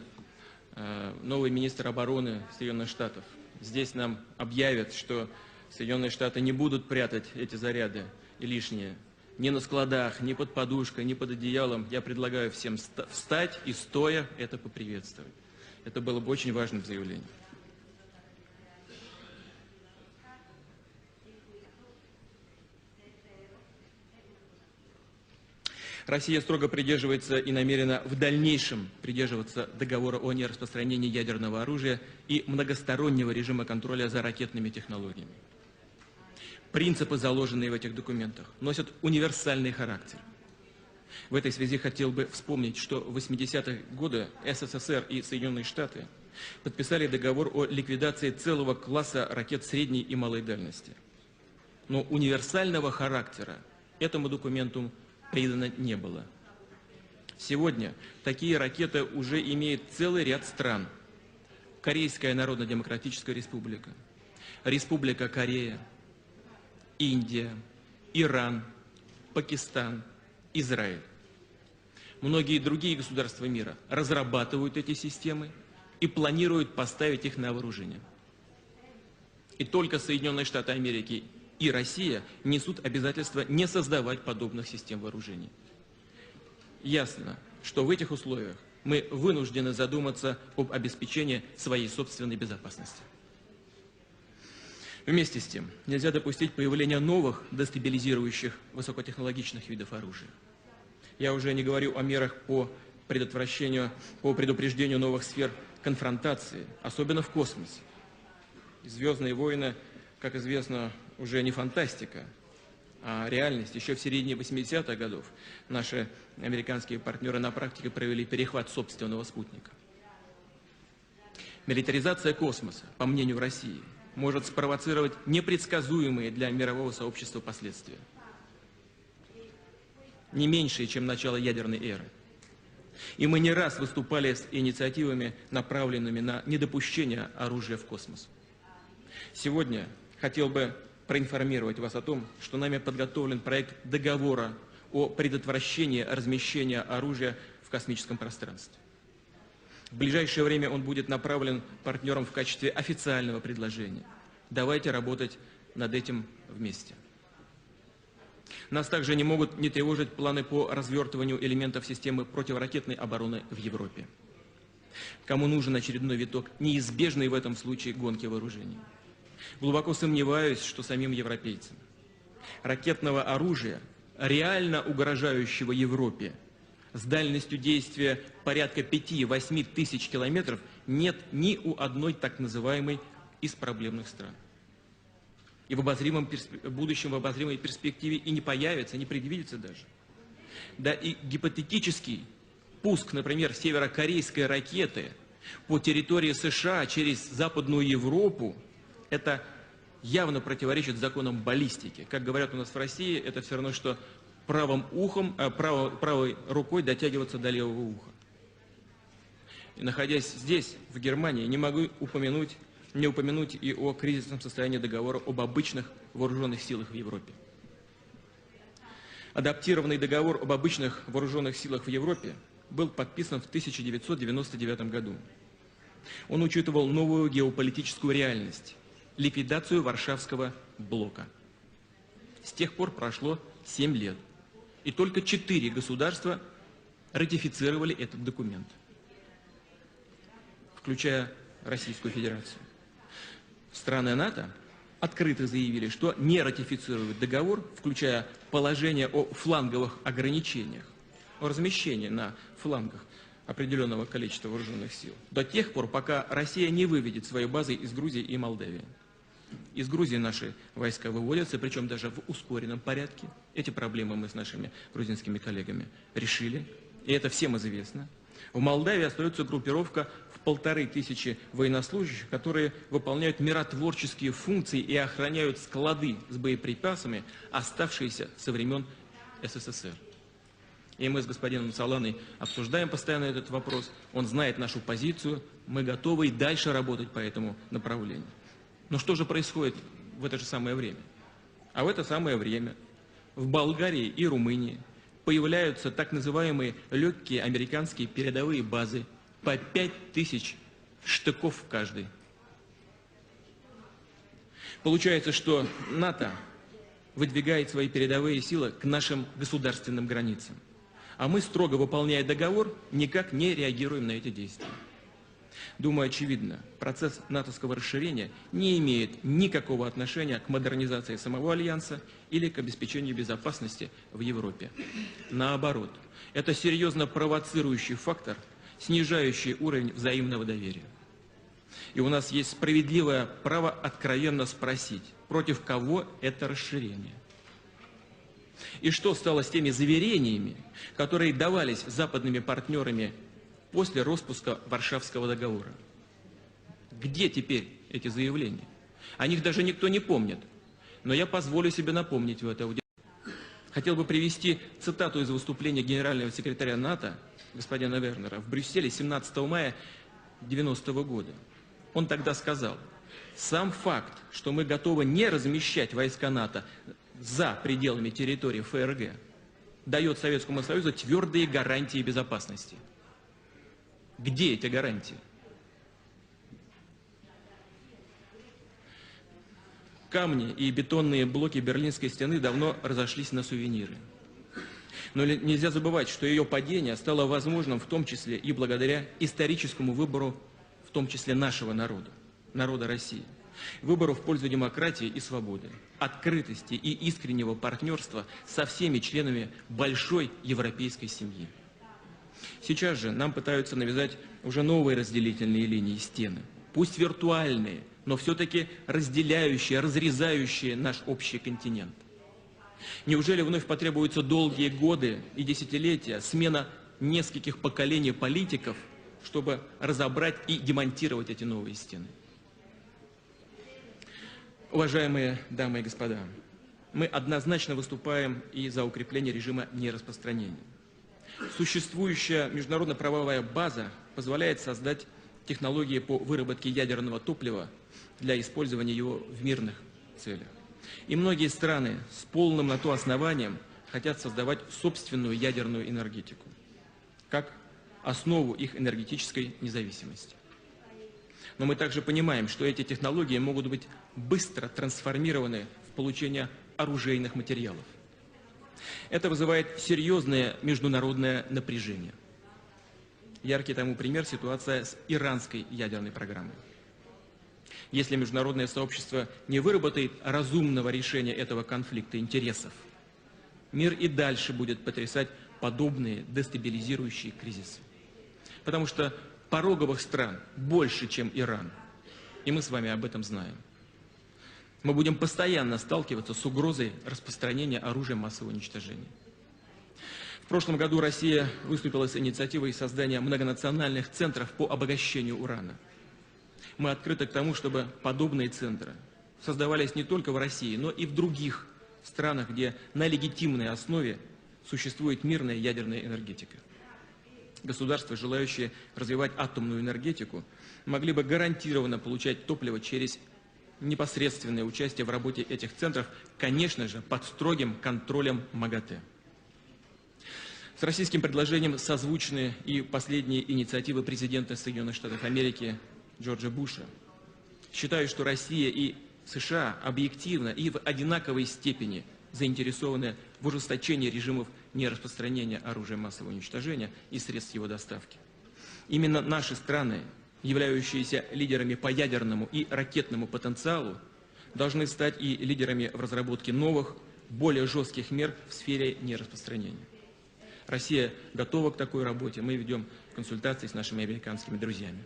новый министр обороны Соединенных Штатов здесь нам объявит, что Соединенные Штаты не будут прятать эти заряды и лишние ни на складах, ни под подушкой, ни под одеялом, я предлагаю всем встать и стоя это поприветствовать. Это было бы очень важным заявлением. Россия строго придерживается и намерена в дальнейшем придерживаться договора о нераспространении ядерного оружия и многостороннего режима контроля за ракетными технологиями. Принципы, заложенные в этих документах, носят универсальный характер. В этой связи хотел бы вспомнить, что в 80-е годы СССР и Соединенные Штаты подписали договор о ликвидации целого класса ракет средней и малой дальности. Но универсального характера этому документу придано не было. Сегодня такие ракеты уже имеет целый ряд стран. Корейская Народно-Демократическая Республика, Республика Корея, Индия, Иран, Пакистан, Израиль. Многие другие государства мира разрабатывают эти системы и планируют поставить их на вооружение. И только Соединенные Штаты Америки и Россия несут обязательство не создавать подобных систем вооружений. Ясно, что в этих условиях мы вынуждены задуматься об обеспечении своей собственной безопасности. Вместе с тем, нельзя допустить появления новых дестабилизирующих высокотехнологичных видов оружия. Я уже не говорю о мерах по предупреждению новых сфер конфронтации, особенно в космосе. «Звездные войны», как известно, уже не фантастика, а реальность. Еще в середине 80-х годов наши американские партнеры на практике провели перехват собственного спутника. Милитаризация космоса, по мнению России, может спровоцировать непредсказуемые для мирового сообщества последствия. Не меньшие, чем начало ядерной эры. И мы не раз выступали с инициативами, направленными на недопущение оружия в космос. Сегодня хотел бы проинформировать вас о том, что нами подготовлен проект договора о предотвращении размещения оружия в космическом пространстве. В ближайшее время он будет направлен партнерам в качестве официального предложения. Давайте работать над этим вместе. Нас также не могут не тревожить планы по развертыванию элементов системы противоракетной обороны в Европе. Кому нужен очередной виток неизбежной в этом случае гонки вооружений? Глубоко сомневаюсь, что самим европейцам. Ракетного оружия, реально угрожающего Европе, с дальностью действия порядка 5-8 тысяч километров, нет ни у одной так называемой из проблемных стран. И в обозримом будущем, в обозримой перспективе и не появится, не предвидится даже. Да и гипотетический пуск, например, северокорейской ракеты по территории США через Западную Европу, это явно противоречит законам баллистики. Как говорят у нас в России, это все равно, что правой рукой дотягиваться до левого уха. И находясь здесь, в Германии, не могу упомянуть не упомянуть и о кризисном состоянии договора об обычных вооруженных силах в Европе. Адаптированный договор об обычных вооруженных силах в Европе был подписан в 1999 году. Он учитывал новую геополитическую реальность – ликвидацию Варшавского блока. С тех пор прошло 7 лет, и только 4 государства ратифицировали этот документ, включая Российскую Федерацию. Страны НАТО открыто заявили, что не ратифицируют договор, включая положение о фланговых ограничениях, о размещении на флангах определенного количества вооруженных сил, до тех пор, пока Россия не выведет свои базы из Грузии и Молдавии. Из Грузии наши войска выводятся, причем даже в ускоренном порядке. Эти проблемы мы с нашими грузинскими коллегами решили, и это всем известно. В Молдавии остается группировка в 1500 военнослужащих, которые выполняют миротворческие функции и охраняют склады с боеприпасами, оставшиеся со времен СССР. И мы с господином Соланой обсуждаем постоянно этот вопрос. Он знает нашу позицию. Мы готовы и дальше работать по этому направлению. Но что же происходит в это же самое время? А в это самое время в Болгарии и Румынии появляются так называемые легкие американские передовые базы по 5000 штыков в каждой. Получается, что НАТО выдвигает свои передовые силы к нашим государственным границам. А мы, строго выполняя договор, никак не реагируем на эти действия. Думаю, очевидно, процесс натовского расширения не имеет никакого отношения к модернизации самого Альянса или к обеспечению безопасности в Европе. Наоборот, это серьезно провоцирующий фактор, снижающий уровень взаимного доверия. И у нас есть справедливое право откровенно спросить, против кого это расширение. И что стало с теми заверениями, которые давались западными партнерами после распуска Варшавского договора? Где теперь эти заявления? О них даже никто не помнит. Но я позволю себе напомнить в этой аудитории. Хотел бы привести цитату из выступления генерального секретаря НАТО, господина Вернера, в Брюсселе 17 мая 1990 года. Он тогда сказал: «Сам факт, что мы готовы не размещать войска НАТО за пределами территории ФРГ, дает Советскому Союзу твердые гарантии безопасности». Где эти гарантии? Камни и бетонные блоки Берлинской стены давно разошлись на сувениры. Но нельзя забывать, что ее падение стало возможным в том числе и благодаря историческому выбору, в том числе нашего народа, народа России. Выбору в пользу демократии и свободы, открытости и искреннего партнерства со всеми членами большой европейской семьи. Сейчас же нам пытаются навязать уже новые разделительные линии, стены, пусть виртуальные, но все-таки разделяющие, разрезающие наш общий континент. Неужели вновь потребуются долгие годы и десятилетия, смена нескольких поколений политиков, чтобы разобрать и демонтировать эти новые стены? Уважаемые дамы и господа, мы однозначно выступаем и за укрепление режима нераспространения. Существующая международно-правовая база позволяет создать технологии по выработке ядерного топлива для использования его в мирных целях. И многие страны с полным на то основанием хотят создавать собственную ядерную энергетику, как основу их энергетической независимости. Но мы также понимаем, что эти технологии могут быть быстро трансформированы в получение оружейных материалов. Это вызывает серьезное международное напряжение. Яркий тому пример — ситуация с иранской ядерной программой. Если международное сообщество не выработает разумного решения этого конфликта интересов, мир и дальше будет потрясать подобные дестабилизирующие кризисы. Потому что пороговых стран больше, чем Иран, и мы с вами об этом знаем. Мы будем постоянно сталкиваться с угрозой распространения оружия массового уничтожения. В прошлом году Россия выступила с инициативой создания многонациональных центров по обогащению урана. Мы открыты к тому, чтобы подобные центры создавались не только в России, но и в других странах, где на легитимной основе существует мирная ядерная энергетика. государства, желающие развивать атомную энергетику, могли бы гарантированно получать топливо через непосредственное участие в работе этих центров, конечно же, под строгим контролем МАГАТЭ. С российским предложением созвучны и последние инициативы президента Соединенных Штатов Америки Джорджа Буша. Считаю, что Россия и США объективно и в одинаковой степени заинтересованы в ужесточении режимов нераспространения оружия массового уничтожения и средств его доставки. Именно наши страны, являющиеся лидерами по ядерному и ракетному потенциалу, должны стать и лидерами в разработке новых, более жестких мер в сфере нераспространения. Россия готова к такой работе, мы ведем консультации с нашими американскими друзьями.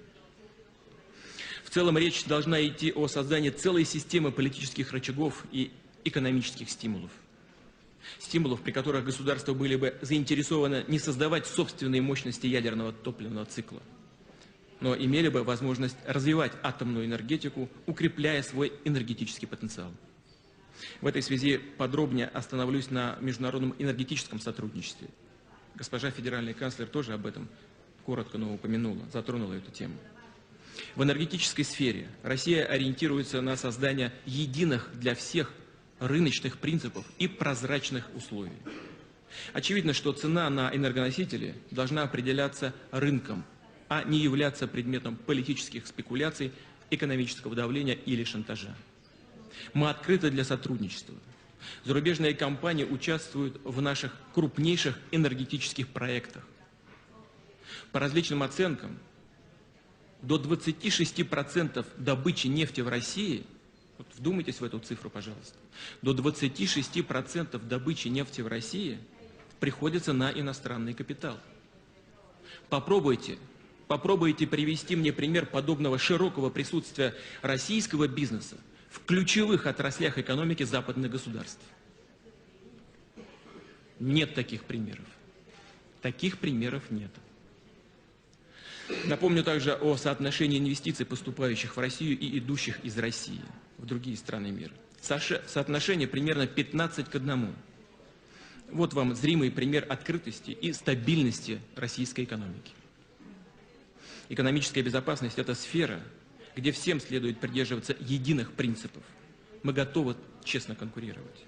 В целом речь должна идти о создании целой системы политических рычагов и экономических стимулов. Стимулов, при которых государства были бы заинтересованы не создавать собственные мощности ядерного топливного цикла, но имели бы возможность развивать атомную энергетику, укрепляя свой энергетический потенциал. В этой связи подробнее остановлюсь на международном энергетическом сотрудничестве. Госпожа федеральный канцлер тоже об этом коротко, но упомянула, затронула эту тему. В энергетической сфере Россия ориентируется на создание единых для всех рыночных принципов и прозрачных условий. Очевидно, что цена на энергоносители должна определяться рынком, а не являться предметом политических спекуляций, экономического давления или шантажа. Мы открыты для сотрудничества. Зарубежные компании участвуют в наших крупнейших энергетических проектах. По различным оценкам, до 26% добычи нефти в России, вот вдумайтесь в эту цифру, пожалуйста, до 26% добычи нефти в России приходится на иностранный капитал. Попробуйте привести мне пример подобного широкого присутствия российского бизнеса в ключевых отраслях экономики западных государств. Нет таких примеров. Таких примеров нет. Напомню также о соотношении инвестиций, поступающих в Россию и идущих из России в другие страны мира. Соотношение примерно 15:1. Вот вам зримый пример открытости и стабильности российской экономики. Экономическая безопасность – это сфера, где всем следует придерживаться единых принципов. Мы готовы честно конкурировать.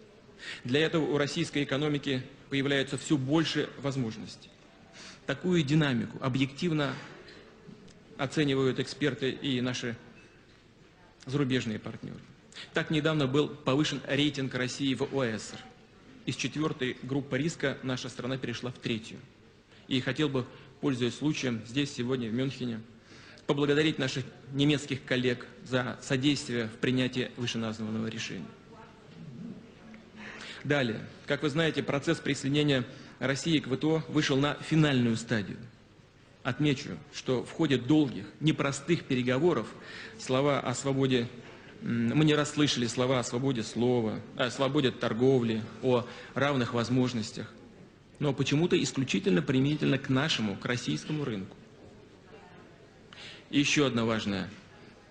Для этого у российской экономики появляется все больше возможностей. Такую динамику объективно оценивают эксперты и наши зарубежные партнеры. Так недавно был повышен рейтинг России в ОЭСР. Из 4-й группы риска наша страна перешла в 3-ю. И хотел бы, пользуясь случаем, здесь сегодня в Мюнхене, поблагодарить наших немецких коллег за содействие в принятии вышеназванного решения. Далее, как вы знаете, процесс присоединения России к ВТО вышел на финальную стадию. Отмечу, что в ходе долгих, непростых переговоров слова о свободе, мы не раз слышали слова о свободе слова, о свободе торговли, о равных возможностях, но почему-то исключительно применительно к нашему, к российскому рынку. И еще одна важная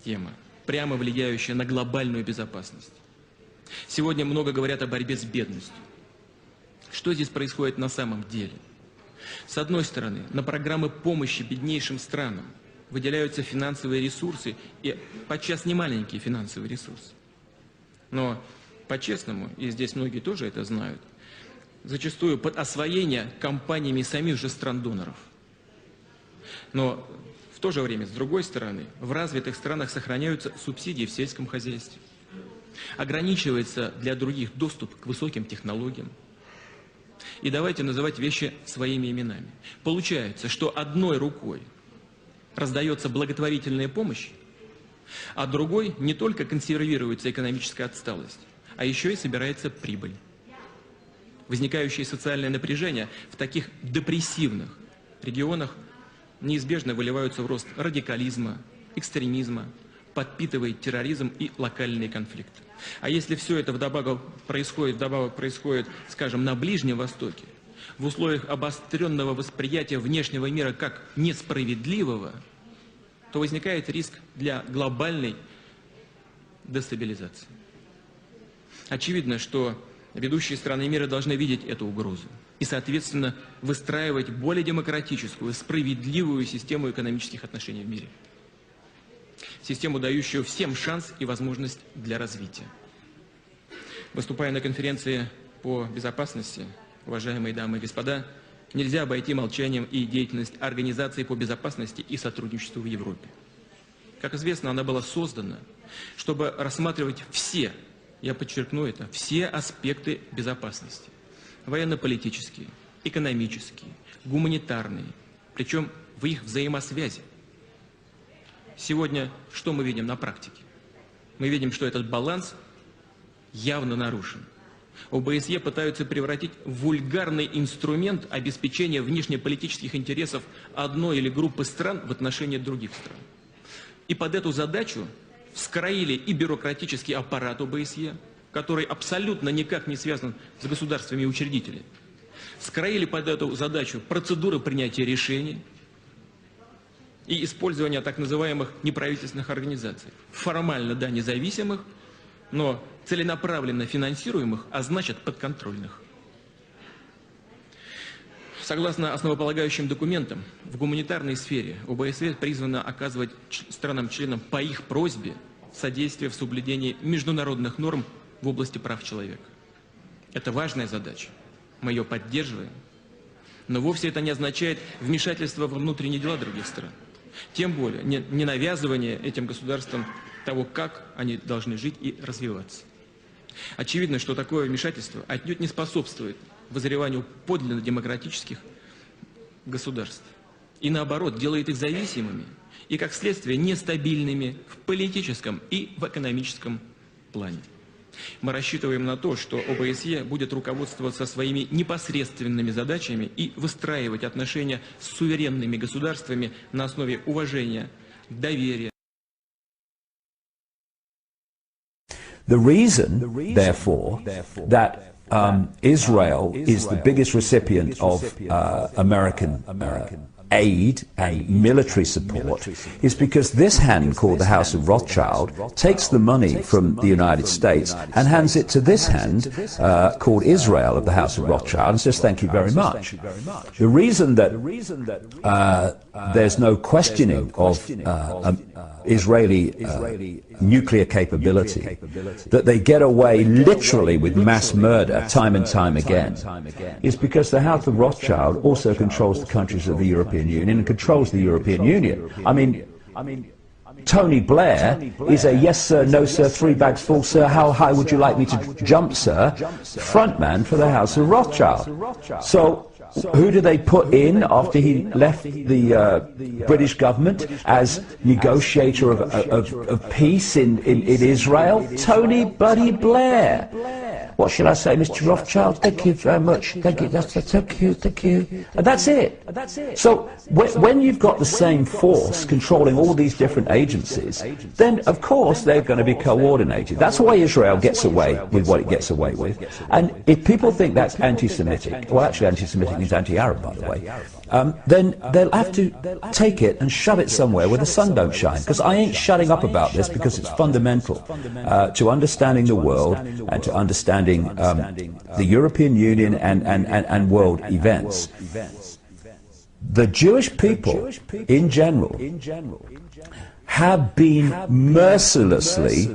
тема, прямо влияющая на глобальную безопасность. Сегодня много говорят о борьбе с бедностью. Что здесь происходит на самом деле? С одной стороны, на программы помощи беднейшим странам выделяются финансовые ресурсы, и подчас немаленькие финансовые ресурсы. Но по-честному, и здесь многие тоже это знают, зачастую под освоение компаниями самих же стран-доноров. Но в то же время, с другой стороны, в развитых странах сохраняются субсидии в сельском хозяйстве. Ограничивается для других доступ к высоким технологиям. И давайте называть вещи своими именами. Получается, что одной рукой раздается благотворительная помощь, а другой не только консервируется экономическая отсталость, а еще и собирается прибыль. Возникающее социальное напряжение в таких депрессивных регионах неизбежно выливаются в рост радикализма, экстремизма, подпитывает терроризм и локальные конфликты. А если все это вдобавок происходит, скажем, на Ближнем Востоке, в условиях обостренного восприятия внешнего мира как несправедливого, то возникает риск для глобальной дестабилизации. Очевидно, что ведущие страны мира должны видеть эту угрозу. и, соответственно, выстраивать более демократическую, справедливую систему экономических отношений в мире. Систему, дающую всем шанс и возможность для развития. Выступая на конференции по безопасности, уважаемые дамы и господа, нельзя обойти молчанием и деятельность Организации по безопасности и сотрудничеству в Европе. Как известно, она была создана, чтобы рассматривать все, я подчеркну это, все аспекты безопасности. Военно-политические, экономические, гуманитарные, причем в их взаимосвязи. Сегодня что мы видим на практике? Мы видим, что этот баланс явно нарушен. ОБСЕ пытаются превратить в вульгарный инструмент обеспечения внешнеполитических интересов одной или группы стран в отношении других стран. И под эту задачу вскроили и бюрократический аппарат ОБСЕ, который абсолютно никак не связан с государствами и учредителями. Вскроили под эту задачу процедуры принятия решений и использования так называемых неправительственных организаций. Формально, да, независимых, но целенаправленно финансируемых, а значит подконтрольных. Согласно основополагающим документам, в гуманитарной сфере ОБСЕ призвана оказывать странам-членам по их просьбе содействие в соблюдении международных норм в области прав человека. Это важная задача, мы ее поддерживаем, но вовсе это не означает вмешательство во внутренние дела других стран. Тем более не навязывание этим государствам того, как они должны жить и развиваться. Очевидно, что такое вмешательство отнюдь не способствует вызреванию подлинно демократических государств. И наоборот, делает их зависимыми и, как следствие, нестабильными в политическом и в экономическом плане. Мы рассчитываем на то, что ОБСЕ будет руководствоваться своими непосредственными задачами и выстраивать отношения с суверенными государствами на основе уважения, доверия. The reason, therefore, that Israel is the biggest recipient of American aid and military support is because this hand called the House of Rothschild takes the money from the United States and hands it to this hand called Israel of the House of Rothschild and says thank you very much. The reason that there's no questioning of Israeli nuclear capability, that they get away literally with mass murder time and time again, is because the House of Rothschild also controls the countries of the European Union and controls the European Union. I mean, Tony Blair is a yes sir, no sir, 3 bags full sir, how high would you like me to jump sir, frontman for the House of Rothschild. So who do they put in after he left the British government as negotiator of peace in Israel? Tony Buddy Blair. What should I say, Mr. Rothschild? Thank you very much. Thank you. Thank you. Thank you. And that's it. So when you've got the same force controlling all these different agencies, then of course they're going to be coordinated. That's why Israel gets away with what it gets away with. And if people think that's anti-Semitic, well, actually anti-Semitic means anti-Arab, by the way, then they'll have to take it and shove it somewhere where the sun don't shine. Because I ain't shutting up about this, because it's fundamental to understanding the world and to understanding the European Union and world events. The Jewish people, in general, have been mercilessly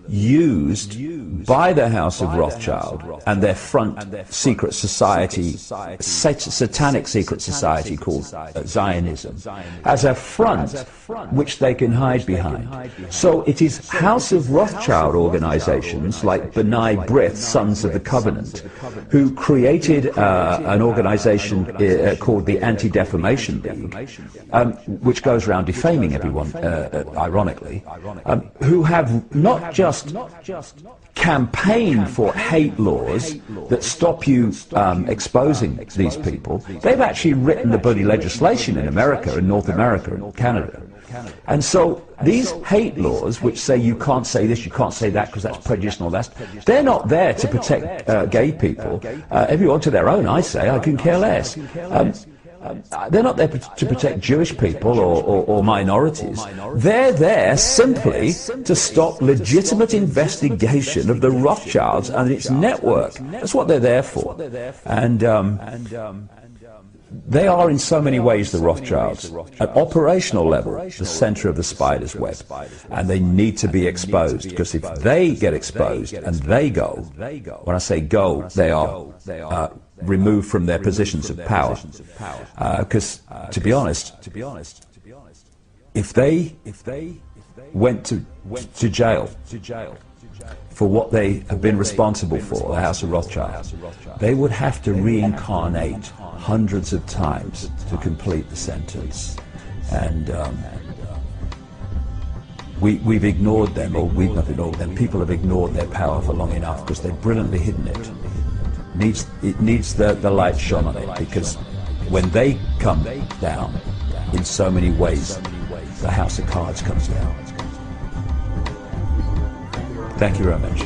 used by the House of Rothschild and their front secret society, satanic secret society called Zionism, as a front which they can hide behind. So it is House of Rothschild organizations like B'nai B'rith, Sons of the Covenant, who created an organization called the Anti-Defamation League, which goes around defaming everyone, ironically, who have not just campaign for hate laws that stop you exposing these people. They've actually written the bloody legislation in America, in North America, and Canada. And so these hate laws, which say you can't say this, you can't say that because that's prejudice and all that, they're not there to protect gay people. Everyone to their own, I say. I can care less. they're not there to protect Jewish people or minorities. They're there simply to stop legitimate investigation of the Rothschilds and its network. That's what they're there for. And they are in so many ways the Rothschilds. At operational level, the center of the spider's web. And they need to be exposed, because if they get exposed and they go, when I say go, they are removed from their positions of power. Because, to be honest, if they went to jail for what they have been responsible for, the House of Rothschild, they would have to reincarnate hundreds of times to complete the sentence. And we've ignored them, or we've not ignored them. People have ignored their power for long enough because they've brilliantly hidden it. It needs the light shone on it, because when they come down, in so many ways, the House of Cards comes down. Thank you very much.